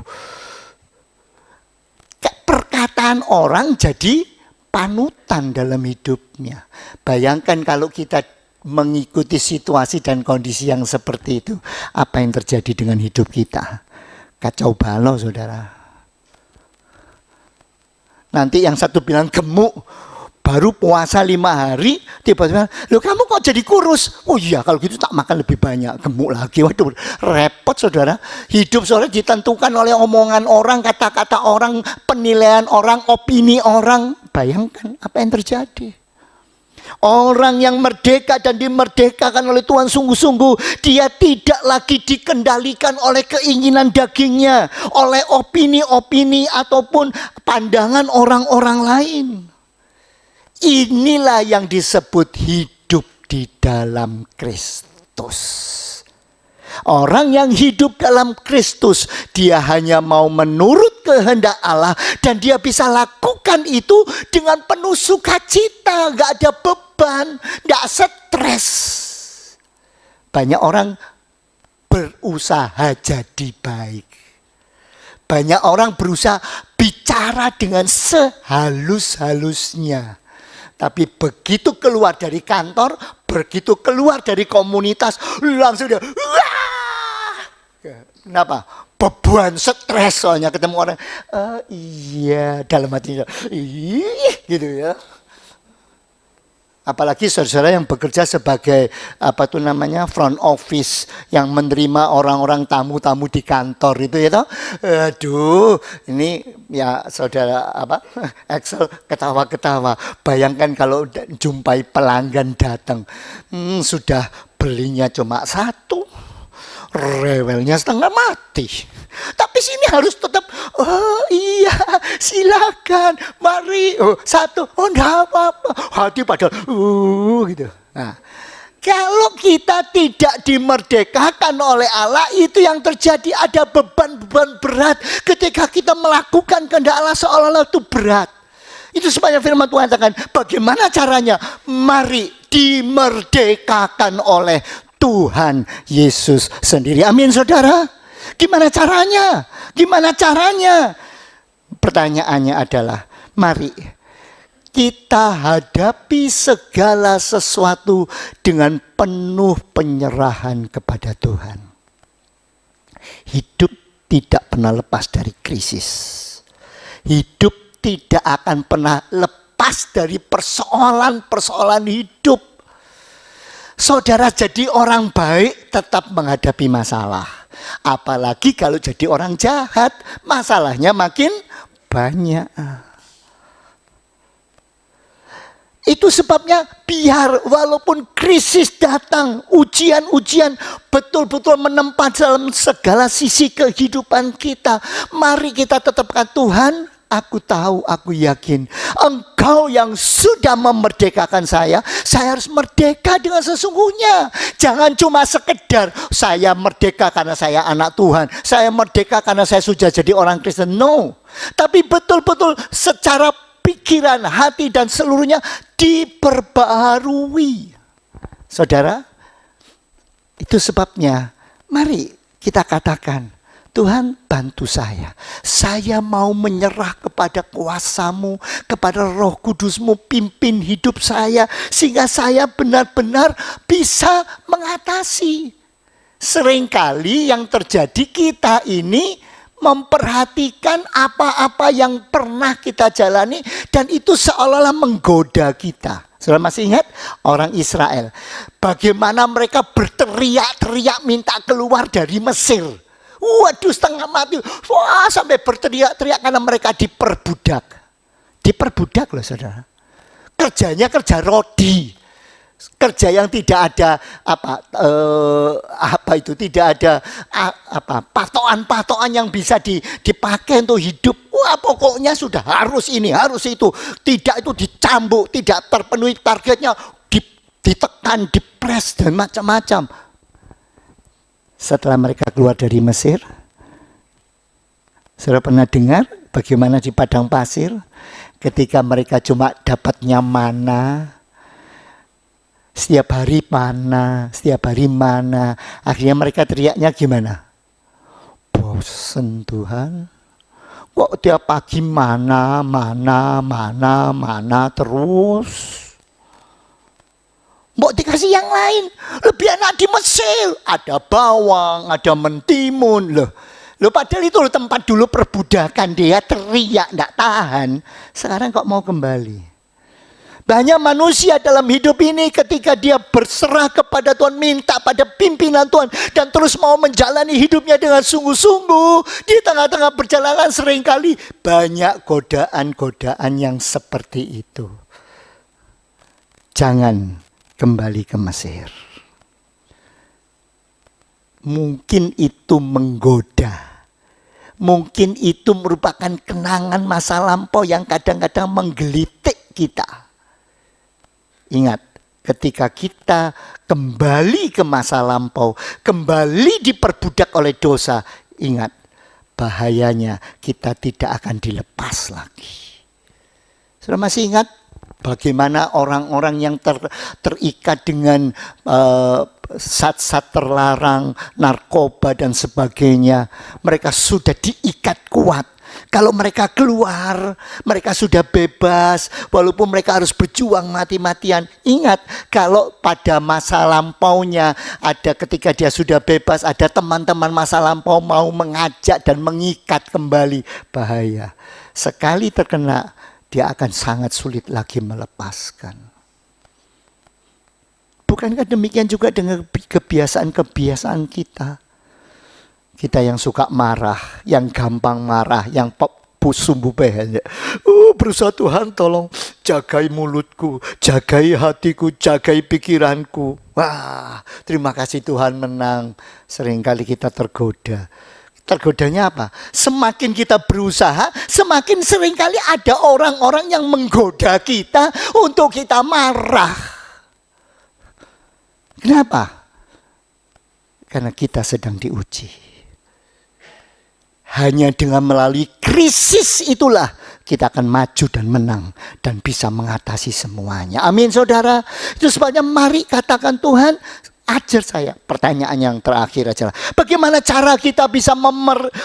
Speaker 6: Perkataan orang jadi panutan dalam hidupnya. Bayangkan kalau kita mengikuti situasi dan kondisi yang seperti itu, apa yang terjadi dengan hidup kita? Kacau balau saudara. Nanti yang satu bilang gemuk, baru puasa 5 hari, tiba-tiba, loh kamu kok jadi kurus? Oh iya, kalau gitu tak makan lebih banyak, gemuk lagi. Waduh, repot saudara. Hidup saudara ditentukan oleh omongan orang, kata-kata orang, penilaian orang, opini orang. Bayangkan apa yang terjadi. Orang yang merdeka dan dimerdekakan oleh Tuhan sungguh-sungguh, dia tidak lagi dikendalikan oleh keinginan dagingnya, oleh opini-opini ataupun pandangan orang-orang lain. Inilah yang disebut hidup di dalam Kristus. Orang yang hidup dalam Kristus, dia hanya mau menurut kehendak Allah dan dia bisa lakukan itu dengan penuh sukacita, gak ada beban, gak stres. Banyak orang berusaha jadi baik. Banyak orang berusaha bicara dengan sehalus-halusnya. Tapi begitu keluar dari kantor, begitu keluar dari komunitas, langsung dia, wah! Kenapa? Beban, stres soalnya ketemu orang. Iya, dalam hatinya, gitu ya. Apalagi saudara yang bekerja sebagai front office yang menerima orang-orang tamu-tamu di kantor itu ya toh. Aduh, ini ya saudara Excel ketawa-ketawa. Bayangkan kalau jumpai pelanggan datang, sudah belinya cuma 1. Rewelnya setengah mati. Tapi sini harus tetap, oh iya silakan, mari, 1, enggak apa-apa. Hati padahal, gitu. Nah, kalau kita tidak dimerdekakan oleh Allah, itu yang terjadi, ada beban-beban berat ketika kita melakukan kehendak Allah seolah-olah itu berat. Itu sebabnya firman Tuhan katakan, bagaimana caranya? Mari dimerdekakan oleh Tuhan Yesus sendiri. Amin saudara. Gimana caranya? Gimana caranya? Pertanyaannya adalah, mari kita hadapi segala sesuatu dengan penuh penyerahan kepada Tuhan. Hidup tidak pernah lepas dari krisis. Hidup tidak akan pernah lepas dari persoalan-persoalan hidup. Saudara jadi orang baik tetap menghadapi masalah. Apalagi kalau jadi orang jahat, masalahnya makin banyak. Itu sebabnya biar walaupun krisis datang, ujian-ujian betul-betul menempa dalam segala sisi kehidupan kita. Mari kita tetapkan, Tuhan, aku tahu, aku yakin Engkau yang sudah memerdekakan saya harus merdeka dengan sesungguhnya. Jangan cuma sekedar saya merdeka karena saya anak Tuhan, saya merdeka karena saya sudah jadi orang Kristen. No, tapi betul-betul secara pikiran, hati dan seluruhnya diperbaharui. Saudara, itu sebabnya mari kita katakan, Tuhan bantu saya. Saya mau menyerah kepada kuasa-Mu, kepada Roh Kudus-Mu, pimpin hidup saya sehingga saya benar-benar bisa mengatasi. Seringkali yang terjadi kita ini memperhatikan apa-apa yang pernah kita jalani dan itu seolah-olah menggoda kita. Saudara masih ingat orang Israel, bagaimana mereka berteriak-teriak minta keluar dari Mesir. Waduh, setengah mati. Wah, sampai berteriak-teriak karena mereka diperbudak. Diperbudak loh saudara. Kerjanya kerja rodi. Kerja yang tidak ada tidak ada patokan-patokan yang bisa dipakai untuk hidup. Wah, pokoknya sudah harus ini, harus itu. Tidak itu dicambuk, tidak terpenuhi targetnya, ditekan, dipres dan macam-macam. Setelah mereka keluar dari Mesir, saudara pernah dengar bagaimana di padang pasir ketika mereka cuma dapatnya mana, setiap hari mana, akhirnya mereka teriaknya gimana? Bosen Tuhan, kok tiap pagi mana terus. Mau dikasih yang lain, lebih enak di Mesir. Ada bawang, ada mentimun. Loh, Loh padahal itu loh tempat dulu perbudakan, dia teriak, tidak tahan. Sekarang kok mau kembali? Banyak manusia dalam hidup ini ketika dia berserah kepada Tuhan, minta pada pimpinan Tuhan, dan terus mau menjalani hidupnya dengan sungguh-sungguh, di tengah-tengah perjalanan seringkali banyak godaan-godaan yang seperti itu. Jangan kembali ke Mesir. Mungkin itu menggoda. Mungkin itu merupakan kenangan masa lampau yang kadang-kadang menggelitik kita. Ingat, ketika kita kembali ke masa lampau, kembali diperbudak oleh dosa, ingat, bahayanya kita tidak akan dilepas lagi. Sudah masih ingat bagaimana orang-orang yang terikat dengan zat-zat terlarang, narkoba dan sebagainya, mereka sudah diikat kuat. Kalau mereka keluar, mereka sudah bebas, walaupun mereka harus berjuang mati-matian. Ingat, kalau pada masa lampaunya, ada ketika dia sudah bebas, ada teman-teman masa lampau mau mengajak dan mengikat kembali, bahaya. Sekali terkena, dia akan sangat sulit lagi melepaskan. Bukankah demikian juga dengan kebiasaan-kebiasaan kita? Kita yang suka marah, yang gampang marah, yang sumbu behanya. Berusaha Tuhan tolong jagai mulutku, jagai hatiku, jagai pikiranku. Wah, terima kasih Tuhan menang. Seringkali kita tergoda. Tergodanya apa? Semakin kita berusaha, semakin seringkali ada orang-orang yang menggoda kita untuk kita marah. Kenapa? Karena kita sedang diuji. Hanya dengan melalui krisis itulah kita akan maju dan menang dan bisa mengatasi semuanya. Amin saudara. Itu sebabnya mari katakan, Tuhan ajar saya. Pertanyaan yang terakhir adalah, bagaimana cara kita bisa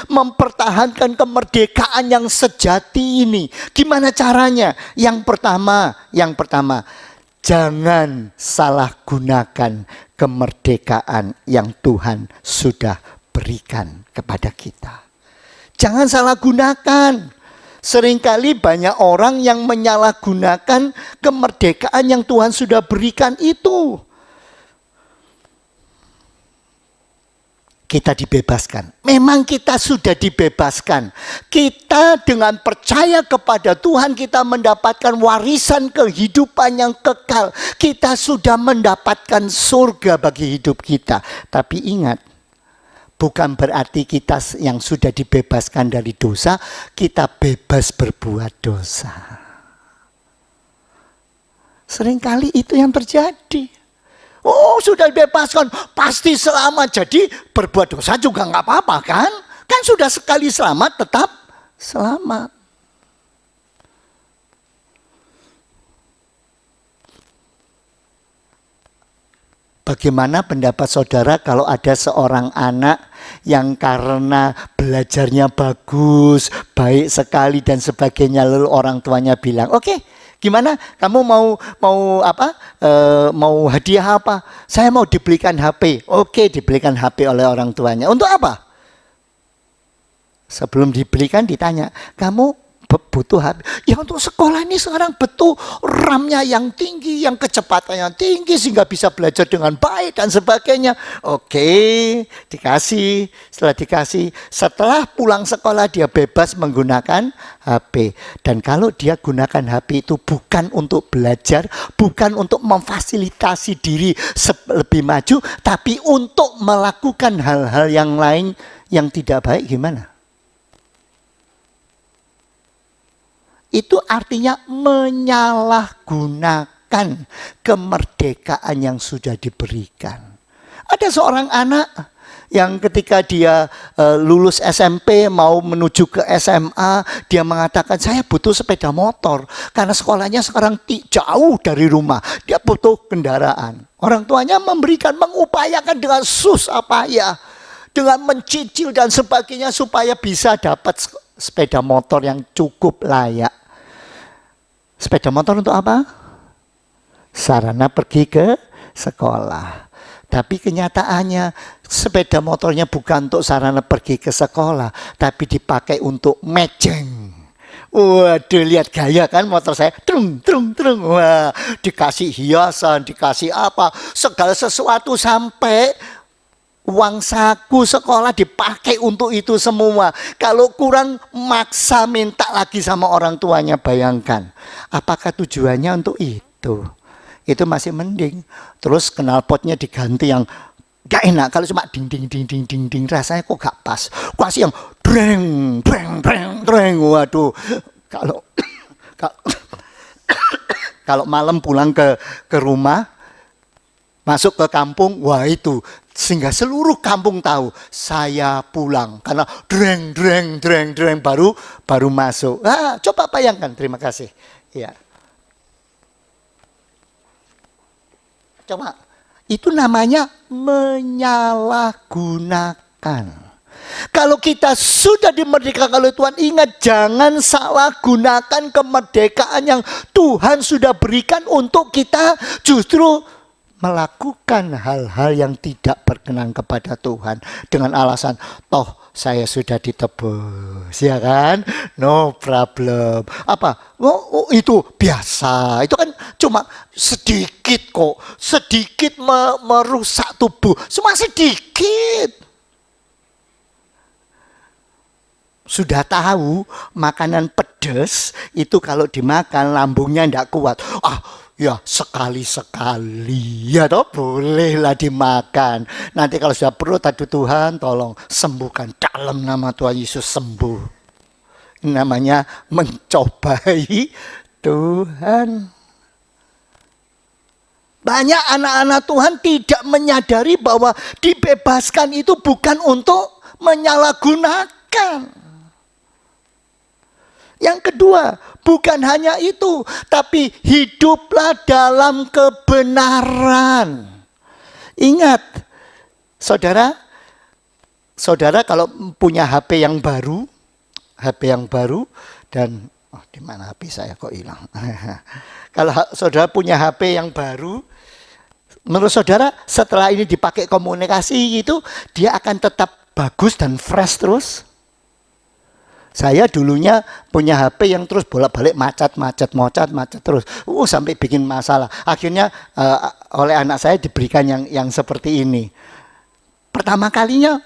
Speaker 6: mempertahankan kemerdekaan yang sejati ini? Gimana caranya? Yang pertama, jangan salah gunakan kemerdekaan yang Tuhan sudah berikan kepada kita. Jangan salah gunakan. Seringkali banyak orang yang menyalahgunakan kemerdekaan yang Tuhan sudah berikan itu. Kita dibebaskan. Memang kita sudah dibebaskan. Kita dengan percaya kepada Tuhan, kita mendapatkan warisan kehidupan yang kekal. Kita sudah mendapatkan surga bagi hidup kita. Tapi ingat, bukan berarti kita yang sudah dibebaskan dari dosa, kita bebas berbuat dosa. Seringkali itu yang terjadi. Oh, sudah dibebaskan, pasti selamat. Jadi berbuat dosa juga nggak apa-apa kan? Kan sudah sekali selamat, tetap selamat. Bagaimana pendapat saudara kalau ada seorang anak yang karena belajarnya bagus, baik sekali dan sebagainya, lalu orang tuanya bilang, oke, gimana? Kamu mau apa? Mau hadiah apa? Saya mau dibelikan HP. Oke, dibelikan HP oleh orang tuanya. Untuk apa? Sebelum dibelikan ditanya, kamu butuh HP? Ya untuk sekolah ini sekarang butuh RAM-nya yang tinggi, yang kecepatannya tinggi sehingga bisa belajar dengan baik dan sebagainya. Oke, dikasih. Setelah pulang sekolah dia bebas menggunakan HP. Dan kalau dia gunakan HP itu bukan untuk belajar, bukan untuk memfasilitasi diri lebih maju, tapi untuk melakukan hal-hal yang lain yang tidak baik, gimana? Itu artinya menyalahgunakan kemerdekaan yang sudah diberikan. Ada seorang anak yang ketika dia lulus SMP mau menuju ke SMA, dia mengatakan, saya butuh sepeda motor karena sekolahnya sekarang jauh dari rumah. Dia butuh kendaraan. Orang tuanya mengupayakan dengan susah payah, dengan mencicil dan sebagainya supaya bisa dapat sepeda motor yang cukup layak. Sepeda motor untuk apa? Sarana pergi ke sekolah. Tapi kenyataannya sepeda motornya bukan untuk sarana pergi ke sekolah, tapi dipakai untuk mejeng. Waduh, lihat gaya kan motor saya, trung. Wah, dikasih hiasan, dikasih apa, segala sesuatu, sampai uang saku sekolah dipakai untuk itu semua. Kalau kurang maksa minta lagi sama orang tuanya, bayangkan. Apakah tujuannya untuk itu? Itu masih mending. Terus knalpotnya diganti yang gak enak. Kalau cuma ding rasanya kok gak pas. Kasih yang dreng. Waduh. Kalau malam pulang ke rumah, masuk ke kampung, wah itu sehingga seluruh kampung tahu saya pulang karena dreng baru masuk. Coba bayangkan. Terima kasih. Ya. Coba, itu namanya menyalahgunakan. Kalau kita sudah dimerdekakan oleh Tuhan, ingat jangan salah gunakan kemerdekaan yang Tuhan sudah berikan untuk kita justru melakukan hal-hal yang tidak berkenan kepada Tuhan dengan alasan toh saya sudah ditebus, ya kan? No problem. Apa? Oh, itu biasa. Itu kan cuma sedikit kok. Sedikit merusak tubuh. Cuma sedikit. Sudah tahu makanan pedas itu kalau dimakan lambungnya tidak kuat. Ya sekali-sekali ya toh bolehlah dimakan. Nanti kalau sudah perut, aduh Tuhan tolong sembuhkan, dalam nama Tuhan Yesus sembuh. Namanya mencobai Tuhan. Banyak anak-anak Tuhan tidak menyadari bahwa dibebaskan itu bukan untuk menyalahgunakan. Yang kedua, bukan hanya itu, tapi hiduplah dalam kebenaran. Ingat, saudara kalau punya HP yang baru dan di mana HP saya kok hilang? Kalau saudara punya HP yang baru, menurut saudara setelah ini dipakai komunikasi itu, dia akan tetap bagus dan fresh terus? Saya dulunya punya HP yang terus bolak-balik macet terus. Sampai bikin masalah. Akhirnya oleh anak saya diberikan yang seperti ini. Pertama kalinya,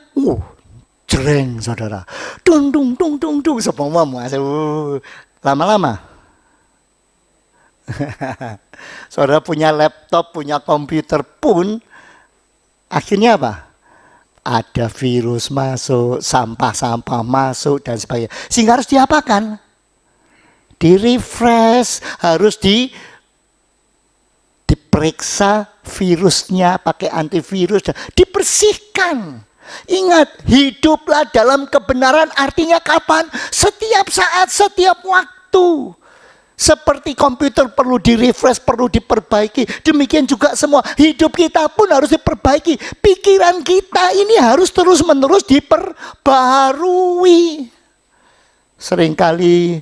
Speaker 6: jreng saudara. Dung semua masuk. Lama-lama. Saudara punya laptop, punya komputer pun akhirnya apa? Ada virus masuk, sampah-sampah masuk dan sebagainya. Sehingga harus diapakan? Di-refresh, harus diperiksa virusnya pakai antivirus, dibersihkan. Ingat, hiduplah dalam kebenaran artinya kapan? Setiap saat, setiap waktu. Seperti komputer perlu di-refresh, perlu diperbaiki. Demikian juga semua hidup kita pun harus diperbaiki. Pikiran kita ini harus terus-menerus diperbaharui. Seringkali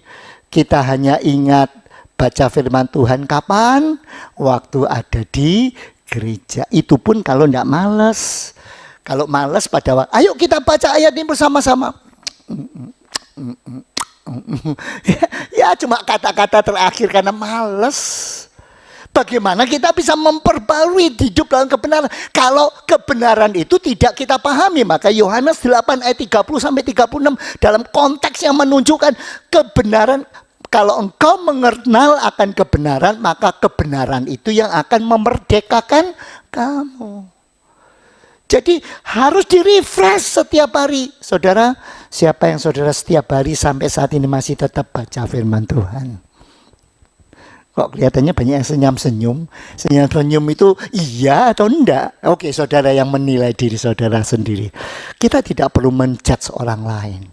Speaker 6: kita hanya ingat baca firman Tuhan kapan? Waktu ada di gereja. Itu pun kalau tidak malas. Kalau malas pada waktu, ayo kita baca ayat ini bersama-sama. Ya cuma kata-kata terakhir karena malas. Bagaimana kita bisa memperbarui hidup dalam kebenaran? Kalau kebenaran itu tidak kita pahami, maka Yohanes 8 ayat 30 sampai 36 dalam konteks yang menunjukkan kebenaran. Kalau engkau mengenal akan kebenaran, maka kebenaran itu yang akan memerdekakan kamu. Jadi harus di-refresh setiap hari. Saudara, siapa yang saudara setiap hari sampai saat ini masih tetap baca firman Tuhan? Kok kelihatannya banyak yang senyum-senyum? Senyum-senyum itu iya atau enggak? Oke, saudara yang menilai diri saudara sendiri. Kita tidak perlu menjudge orang lain.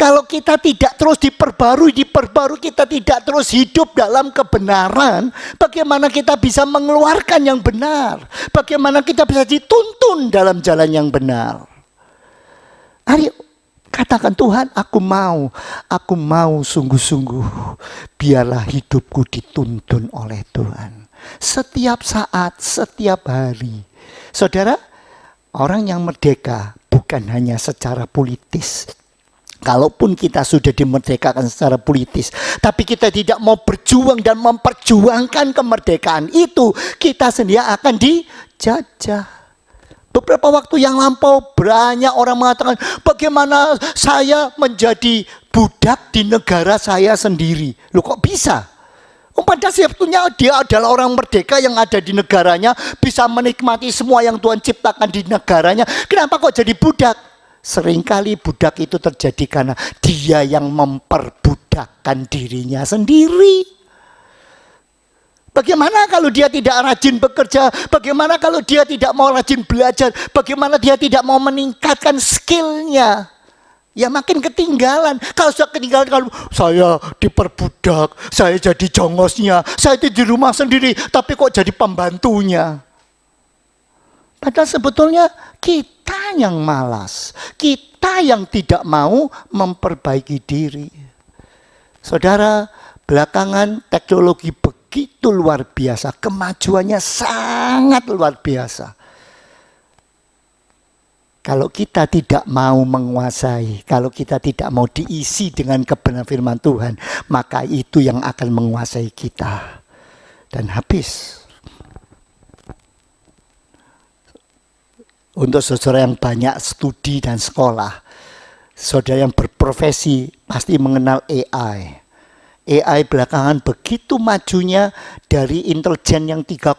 Speaker 6: Kalau kita tidak terus diperbarui, kita tidak terus hidup dalam kebenaran, bagaimana kita bisa mengeluarkan yang benar? Bagaimana kita bisa dituntun dalam jalan yang benar? Ayo katakan, Tuhan, aku mau sungguh-sungguh biarlah hidupku dituntun oleh Tuhan. Setiap saat, setiap hari. Saudara, orang yang merdeka bukan hanya secara politis. Kalaupun kita sudah dimerdekakan secara politis, tapi kita tidak mau berjuang dan memperjuangkan kemerdekaan itu, kita sendiri akan dijajah. Beberapa waktu yang lampau banyak orang mengatakan, bagaimana saya menjadi budak di negara saya sendiri. Loh kok bisa? Pada sebetulnya dia adalah orang merdeka yang ada di negaranya, bisa menikmati semua yang Tuhan ciptakan di negaranya. Kenapa kok jadi budak? Seringkali budak itu terjadi karena dia yang memperbudakkan dirinya sendiri. Bagaimana kalau dia tidak rajin bekerja? Bagaimana kalau dia tidak mau rajin belajar? Bagaimana dia tidak mau meningkatkan skillnya? Ya makin ketinggalan. Kalau sudah ketinggalan, kalau saya diperbudak, saya jadi jongosnya, saya itu di rumah sendiri, tapi kok jadi pembantunya. Padahal sebetulnya kita yang malas, kita yang tidak mau memperbaiki diri. Saudara, belakangan teknologi begitu luar biasa, kemajuannya sangat luar biasa. Kalau kita tidak mau menguasai, kalau kita tidak mau diisi dengan kebenaran firman Tuhan, maka itu yang akan menguasai kita. Dan habis. Untuk saudara yang banyak studi dan sekolah, saudara yang berprofesi pasti mengenal AI. AI belakangan begitu majunya, dari intelijen yang 3,5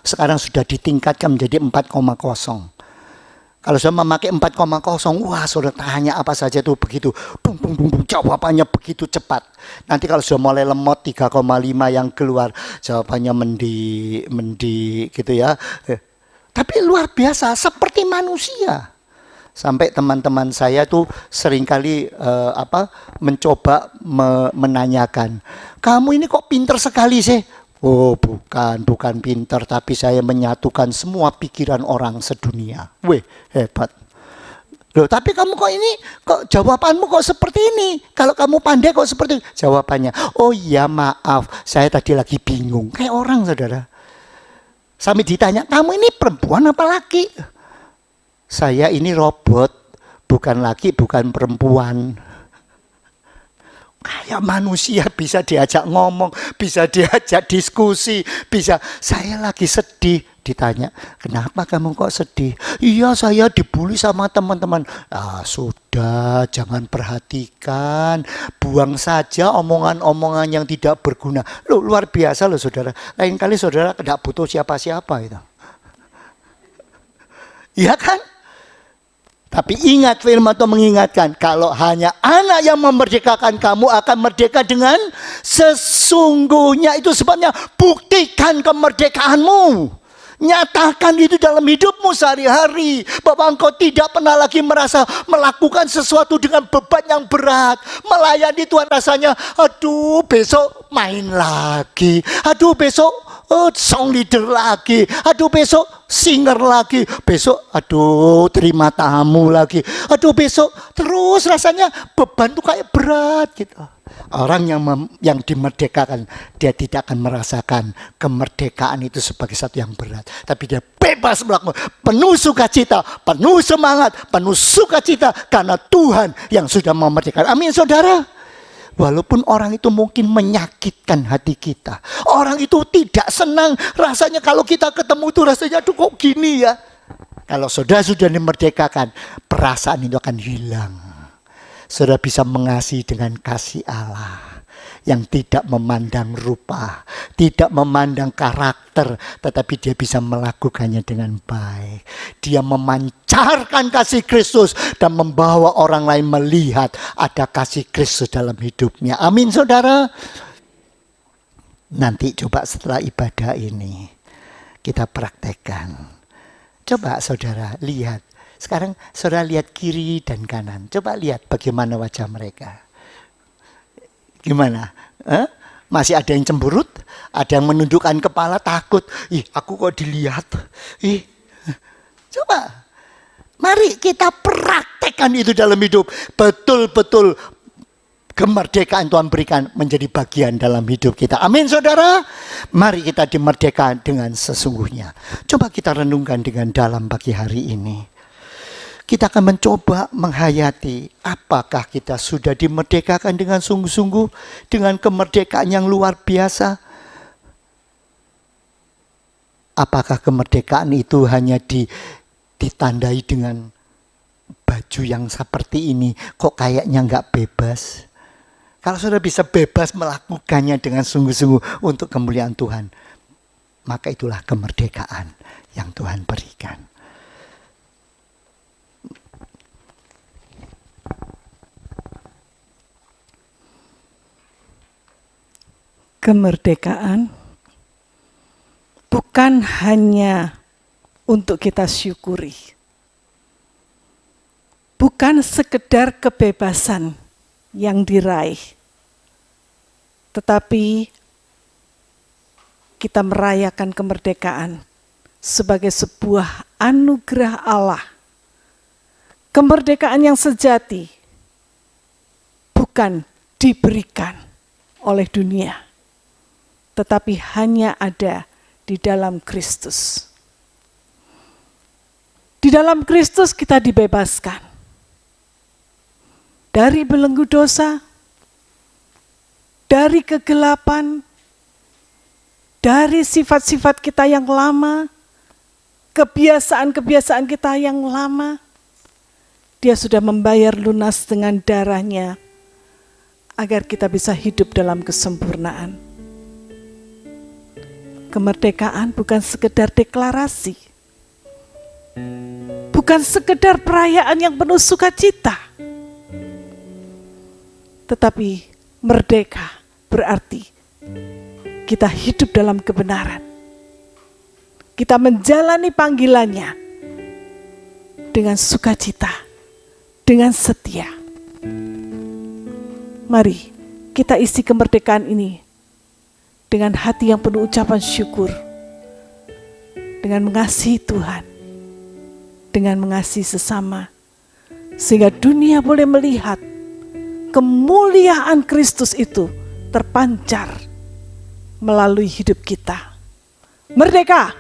Speaker 6: sekarang sudah ditingkatkan menjadi 4,0. Kalau saya memakai 4,0, wah saudara tanya apa saja tuh begitu, bung, jawabannya begitu cepat. Nanti kalau sudah mulai lemot 3,5 yang keluar, jawabannya mendi gitu ya. Tapi luar biasa, seperti manusia. Sampai teman-teman saya tuh seringkali mencoba menanyakan, kamu ini kok pinter sekali sih? Oh bukan pinter, tapi saya menyatukan semua pikiran orang sedunia. Weh, hebat. Loh, tapi kamu kok jawabanmu kok seperti ini? Kalau kamu pandai kok seperti ini? Jawabannya, oh iya maaf, saya tadi lagi bingung. Kayak orang saudara. Sampai ditanya, kamu ini perempuan apa laki? Saya ini robot, bukan laki, bukan perempuan. Kayak manusia bisa diajak ngomong, bisa diajak diskusi, bisa. Saya lagi sedih, ditanya, kenapa kamu kok sedih? Iya, saya dibully sama teman-teman. Ah, sudah, jangan perhatikan, buang saja omongan-omongan yang tidak berguna. Loh, luar biasa loh saudara. Lain kali saudara tidak butuh siapa-siapa itu. Iya kan? Tapi ingat, firman Tuhan mengingatkan, kalau hanya anak yang memerdekakan, kamu akan merdeka dengan sesungguhnya. Itu sebabnya buktikan kemerdekaanmu. Nyatakan itu dalam hidupmu sehari-hari, bahwa engkau tidak pernah lagi merasa melakukan sesuatu dengan beban yang berat. Melayani Tuhan rasanya, aduh besok main lagi, aduh besok song leader lagi, aduh besok singer lagi, besok aduh terima tamu lagi, aduh besok, terus rasanya beban tuh kayak berat gitu. Orang yang dimerdekakan, dia tidak akan merasakan kemerdekaan itu sebagai satu yang berat, tapi dia bebas melakukan, penuh sukacita, penuh semangat, penuh sukacita karena Tuhan yang sudah memerdekakan. Amin saudara. Walaupun orang itu mungkin menyakitkan hati kita, orang itu tidak senang, rasanya kalau kita ketemu itu rasanya aduh kok gini ya. Kalau saudara sudah dimerdekakan, perasaan itu akan hilang. Saudara bisa mengasihi dengan kasih Allah yang tidak memandang rupa, tidak memandang karakter, tetapi dia bisa melakukannya dengan baik. Dia memancarkan kasih Kristus dan membawa orang lain melihat ada kasih Kristus dalam hidupnya. Amin saudara. Nanti coba setelah ibadah ini kita praktekkan. Coba saudara lihat. Sekarang saudara lihat kiri dan kanan. Coba lihat bagaimana wajah mereka. Gimana? Masih ada yang cemberut? Ada yang menundukkan kepala takut? Ih, aku kok dilihat? Ih, coba. Mari kita praktekkan itu dalam hidup. Betul-betul kemerdekaan Tuhan berikan menjadi bagian dalam hidup kita. Amin saudara. Mari kita dimerdekakan dengan sesungguhnya. Coba kita renungkan dengan dalam pagi hari ini. Kita akan mencoba menghayati apakah kita sudah dimerdekakan dengan sungguh-sungguh, dengan kemerdekaan yang luar biasa. Apakah kemerdekaan itu hanya ditandai dengan baju yang seperti ini, kok kayaknya nggak bebas? Kalau saudara bisa bebas melakukannya dengan sungguh-sungguh untuk kemuliaan Tuhan, maka itulah kemerdekaan yang Tuhan berikan.
Speaker 4: Kemerdekaan bukan hanya untuk kita syukuri, bukan sekedar kebebasan yang diraih, tetapi kita merayakan kemerdekaan sebagai sebuah anugerah Allah. Kemerdekaan yang sejati bukan diberikan oleh dunia, tetapi hanya ada di dalam Kristus. Di dalam Kristus kita dibebaskan dari belenggu dosa, dari kegelapan, dari sifat-sifat kita yang lama, kebiasaan-kebiasaan kita yang lama. Dia sudah membayar lunas dengan darahnya agar kita bisa hidup dalam kesempurnaan. Kemerdekaan bukan sekedar deklarasi, bukan sekedar perayaan yang penuh sukacita, tetapi merdeka berarti kita hidup dalam kebenaran. Kita menjalani panggilannya dengan sukacita, dengan setia. Mari kita isi kemerdekaan ini dengan hati yang penuh ucapan syukur, dengan mengasihi Tuhan, dengan mengasihi sesama, sehingga dunia boleh melihat kemuliaan Kristus itu terpancar melalui hidup kita. Merdeka!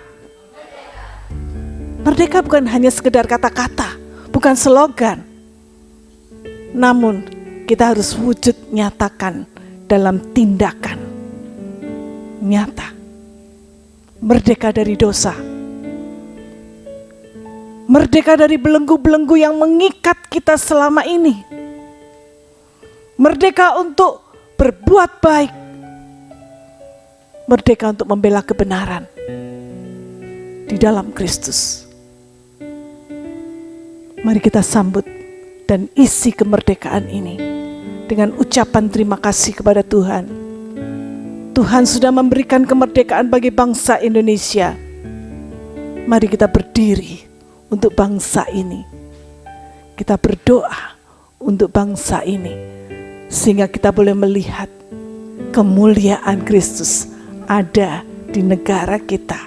Speaker 4: Merdeka bukan hanya sekedar kata-kata, bukan slogan, namun kita harus wujud nyatakan dalam tindakan nyata. Merdeka dari dosa, merdeka dari belenggu-belenggu yang mengikat kita selama ini, merdeka untuk berbuat baik, merdeka untuk membela kebenaran di dalam Kristus. Mari kita sambut dan isi kemerdekaan ini dengan ucapan terima kasih kepada Tuhan. Tuhan sudah memberikan kemerdekaan bagi bangsa Indonesia. Mari kita berdiri untuk bangsa ini. Kita berdoa untuk bangsa ini, sehingga kita boleh melihat kemuliaan Kristus ada di negara kita.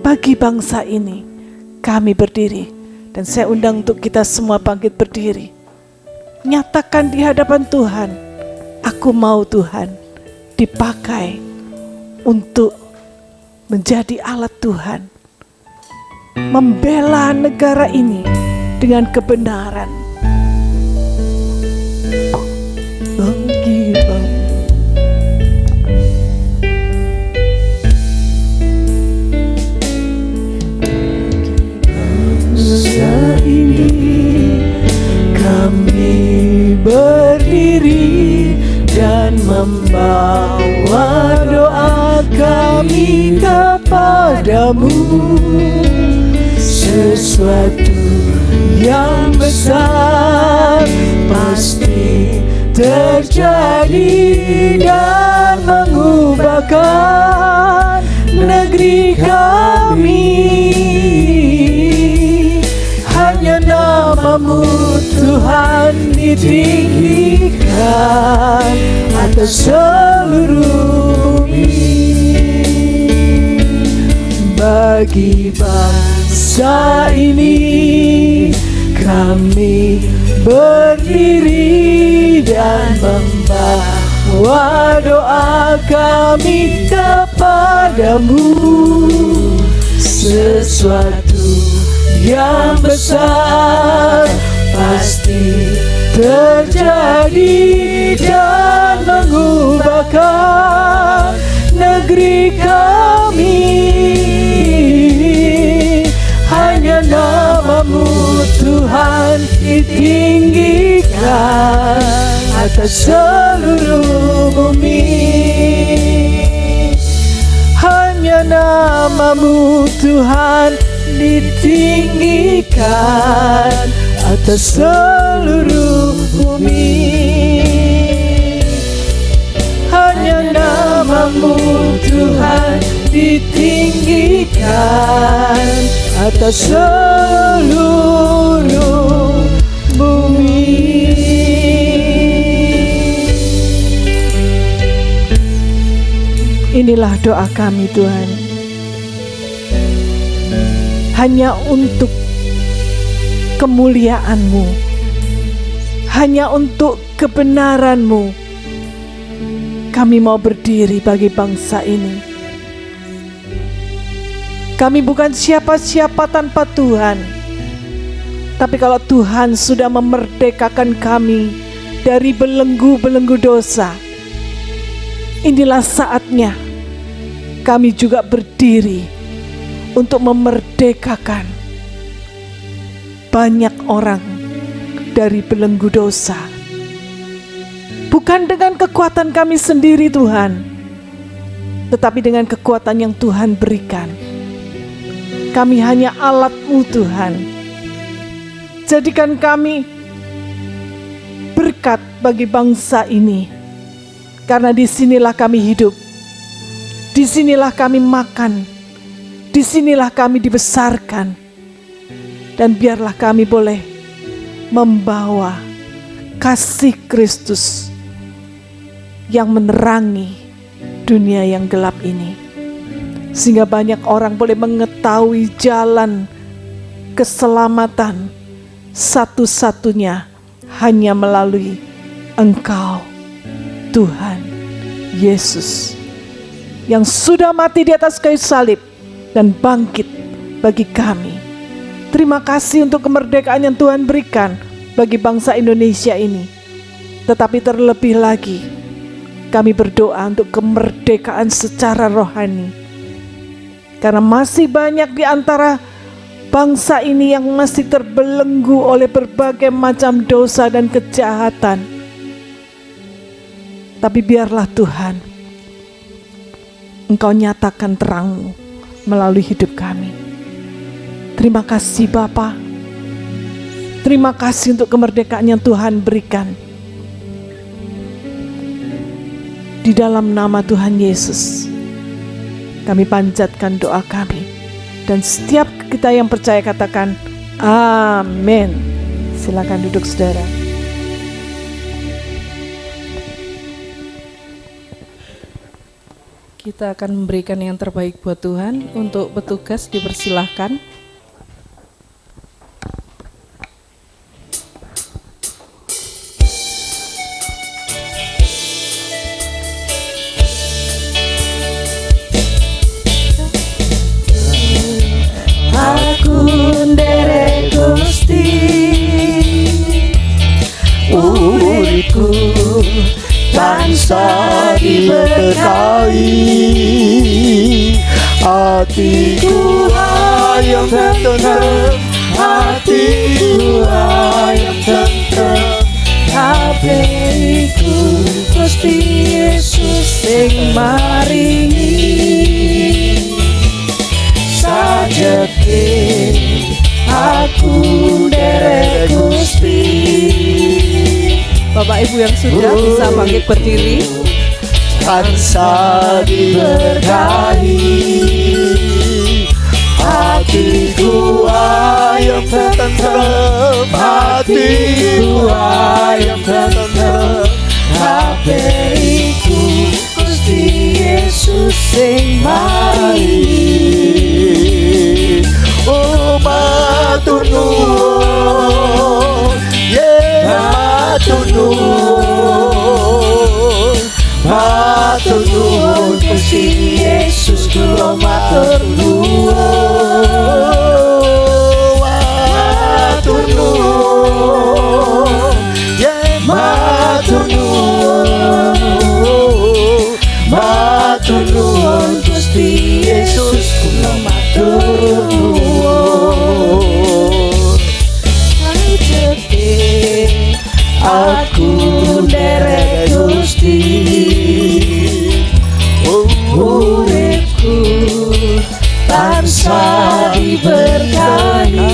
Speaker 4: Bagi bangsa ini, kami berdiri, dan saya undang untuk kita semua bangkit berdiri. Nyatakan di hadapan Tuhan, aku mau Tuhan dipakai untuk menjadi alat Tuhan, membela negara ini dengan kebenaran. Bagi bangsa ini kami berdiri dan membawa doa kami kepadamu. Sesuatu yang besar pasti terjadi dan mengubahkan negeri kami. Hanya namamu Tuhan ditinggikan atas seluruh bumi. Bagi bangsa ini kami berdiri dan membawa doa kami kepadamu. Sesuatu yang besar pasti terjadi dan mengubahkan negeri kami. Hanya nama-Mu Tuhan ditinggikan atas seluruh bumi. Hanya nama-Mu Tuhan ditinggikan atas seluruh bumi. Hanya nama-Mu Tuhan ditinggikan atas seluruh bumi. Inilah doa kami Tuhan, hanya untuk kemuliaan-Mu, hanya untuk kebenaran-Mu. Kami mau berdiri bagi bangsa ini. Kami bukan siapa-siapa tanpa Tuhan. Tapi kalau Tuhan sudah memerdekakan kami dari belenggu-belenggu dosa, inilah saatnya kami juga berdiri untuk memerdekakan banyak orang dari belenggu dosa. Bukan dengan kekuatan kami sendiri Tuhan, tetapi dengan kekuatan yang Tuhan berikan. Kami hanya alat-Mu Tuhan. Jadikan kami berkat bagi bangsa ini. Karena disinilah kami hidup. Disinilah kami makan. Disinilah kami dibesarkan. Dan biarlah kami boleh membawa kasih Kristus yang menerangi dunia yang gelap ini. Sehingga banyak orang boleh mengetahui jalan keselamatan satu-satunya hanya melalui Engkau, Tuhan Yesus, yang sudah mati di atas kayu salib dan bangkit bagi kami. Terima kasih untuk kemerdekaan yang Tuhan berikan bagi bangsa Indonesia ini. Tetapi terlebih lagi, kami berdoa untuk kemerdekaan secara rohani. Karena masih banyak di antara bangsa ini yang masih terbelenggu oleh berbagai macam dosa dan kejahatan. Tapi biarlah Tuhan, Engkau nyatakan terang-Mu melalui hidup kami. Terima kasih Bapa. Terima kasih untuk kemerdekaan yang Tuhan berikan. Di dalam nama Tuhan Yesus, kami panjatkan doa kami. Dan setiap kita yang percaya katakan amin. Silakan duduk saudara.
Speaker 3: Kita akan memberikan yang terbaik buat Tuhan. Untuk petugas dipersilahkan.
Speaker 4: Nderek Gusti, uripku tansah diberkahi, hatiku ayam tentrem, hatiku ayam tentrem, kabehku Gusti Yesus sing maringi. Sajeke aku nderek Gusti.
Speaker 3: Bapak Ibu yang sudah bisa bangkit berdiri.
Speaker 4: Tansah diberkahi, hatiku ayam tentrem, hatiku ayam tentrem, kabehku Gusti Yesus sing maringi. Oh matur nuwun, yeah matur nuwun. Gusti Yesus kula matur nuwun. Matur nuwun, yeah, matur nuwun, matur nuwun Gusti Yesus kula matur nuwun. Aku nderek Gusti, uripku tansah diberkahi.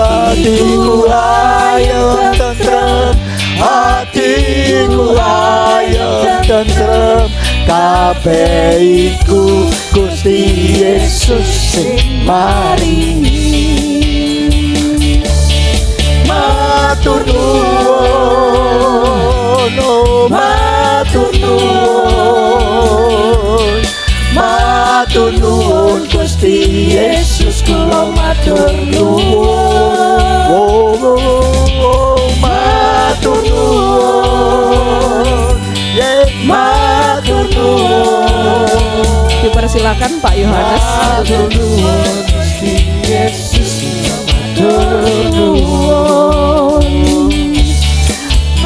Speaker 4: Hatiku ayo tentrem, hatiku ayo tentrem, kabeh iku Gusti Yesus sing maringi. Matur nuwun, oh matur nuwun, matur nuwun Gusti Yesus kula matur nuwun. Oh, matur nuwun, yeah, matur nuwun.
Speaker 3: Dipersilakan Pak Yohanes.
Speaker 4: Matur nuwun Gusti Yesus kula matur nuwun.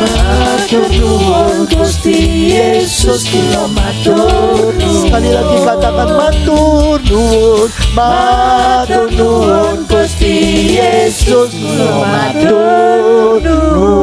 Speaker 4: Matur nuwun Gusti Yesus kula matur nuwun. Sekali lagi katakan matur nuwun, matur nuwun Gusti Yesus kula matur nuwun.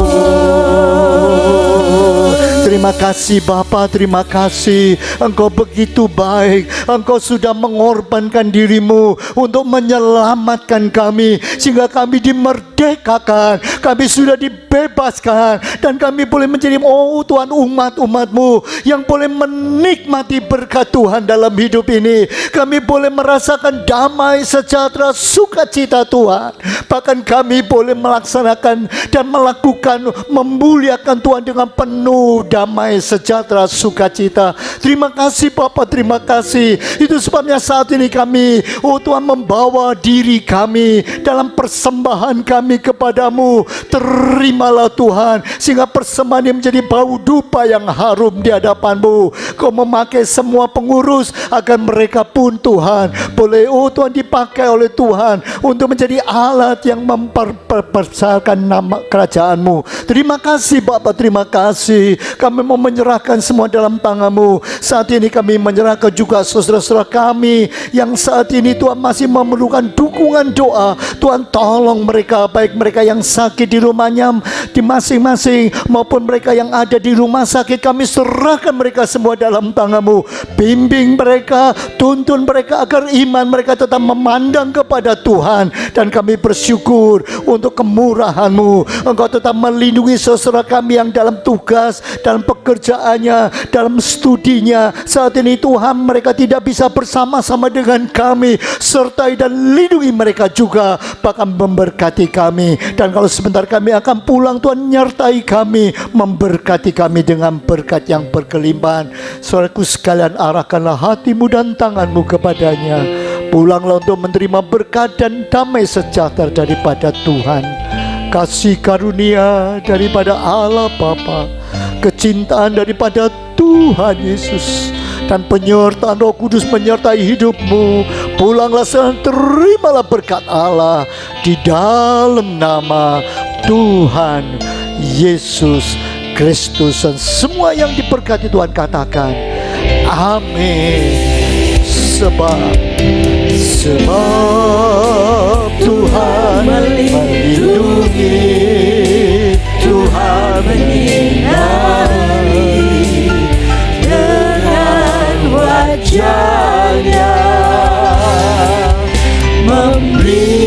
Speaker 4: Terima kasih Bapa, terima kasih. Engkau begitu baik. Engkau sudah mengorbankan dirimu untuk menyelamatkan kami, sehingga kami dimerdekakan, kami sudah dibebaskan, dan kami boleh menjadi Tuhan umat-umat-Mu yang boleh menikmati berkat Tuhan dalam hidup ini. Kami boleh merasakan damai, sejahtera, sukacita Tuhan. Bahkan kami boleh melaksanakan dan melakukan, memuliakan Tuhan dengan penuh damai, sejahtera, sukacita. Terima kasih Bapa, terima kasih. Itu sebabnya saat ini kami, Tuhan, membawa diri kami dalam persembahan kami kepadamu. Terimalah Tuhan, sehingga persembahan ini menjadi bau dupa yang harum di hadapan-Mu. Kau memakai semua pengurus agar mereka pun Tuhan boleh Tuhan dipakai oleh Tuhan untuk menjadi alat yang memperbesarkan nama kerajaan-Mu. Terima kasih Bapa, terima kasih. Kami mau menyerahkan semua dalam tangan-Mu. Saat ini kami menyerahkan juga saudara-saudara kami yang saat ini Tuhan masih memerlukan dukungan doa. Tuhan tolong mereka, baik mereka yang sakit di rumahnya di masing-masing maupun mereka yang ada di rumah sakit. Kami serahkan mereka semua dalam tangan-Mu. Bimbing mereka, tuntun mereka agar iman mereka tetap memandang kepada Tuhan. Dan kami bersyukur untuk kemurahan-Mu. Engkau tetap melindungi saudara kami yang dalam tugas, dalam pekerjaannya, dalam studinya. Saat ini Tuhan, mereka tidak bisa bersama-sama dengan kami. Sertai dan lindungi mereka juga, bahkan memberkati kami. Dan kalau sebentar kami akan pulang, Tuhan nyertai kami, memberkati kami dengan berkat yang berkelimpahan. Saudaraku sekalian, arahkanlah hatimu dan tanganmu kepadanya. Pulanglah untuk menerima berkat dan damai sejahtera daripada Tuhan. Kasih karunia daripada Allah Bapa, kecintaan daripada Tuhan Yesus, dan penyertaan Roh Kudus menyertai hidupmu. Pulanglah sekarang, terimalah berkat Allah di dalam nama Tuhan Yesus Kristus. Dan semua yang diberkati Tuhan katakan amin. Sebab Tuhan melindungi, Tuhan menyinari dengan wajah-Nya, memberi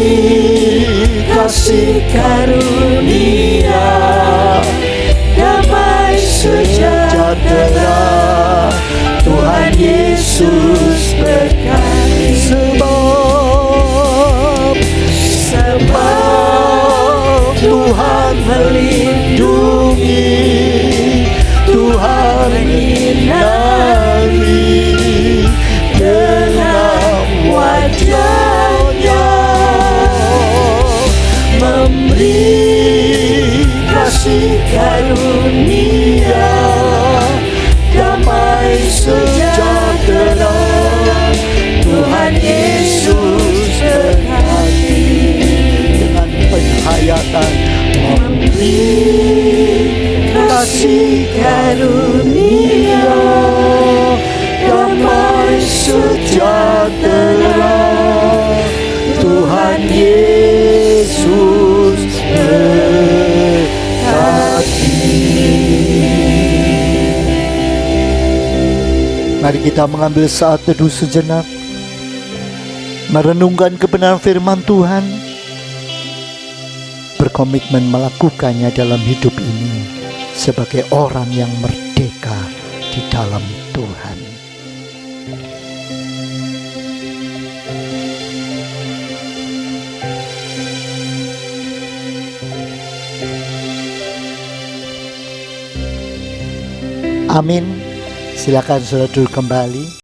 Speaker 4: kasih karunia, damai sejahtera. Tuhan Yesus berkati. Sebab Tuhan melindungi, Tuhan menyinari dengan wajah-Nya, memberi kasih karunia, damai
Speaker 6: karunia, damai sejahtera, Tuhan Yesus berkati. Mari kita mengambil saat teduh sejenak, merenungkan kebenaran firman Tuhan, berkomitmen melakukannya dalam hidup ini sebagai orang yang merdeka di dalam Tuhan. Amin. Silakan saudara duduk kembali.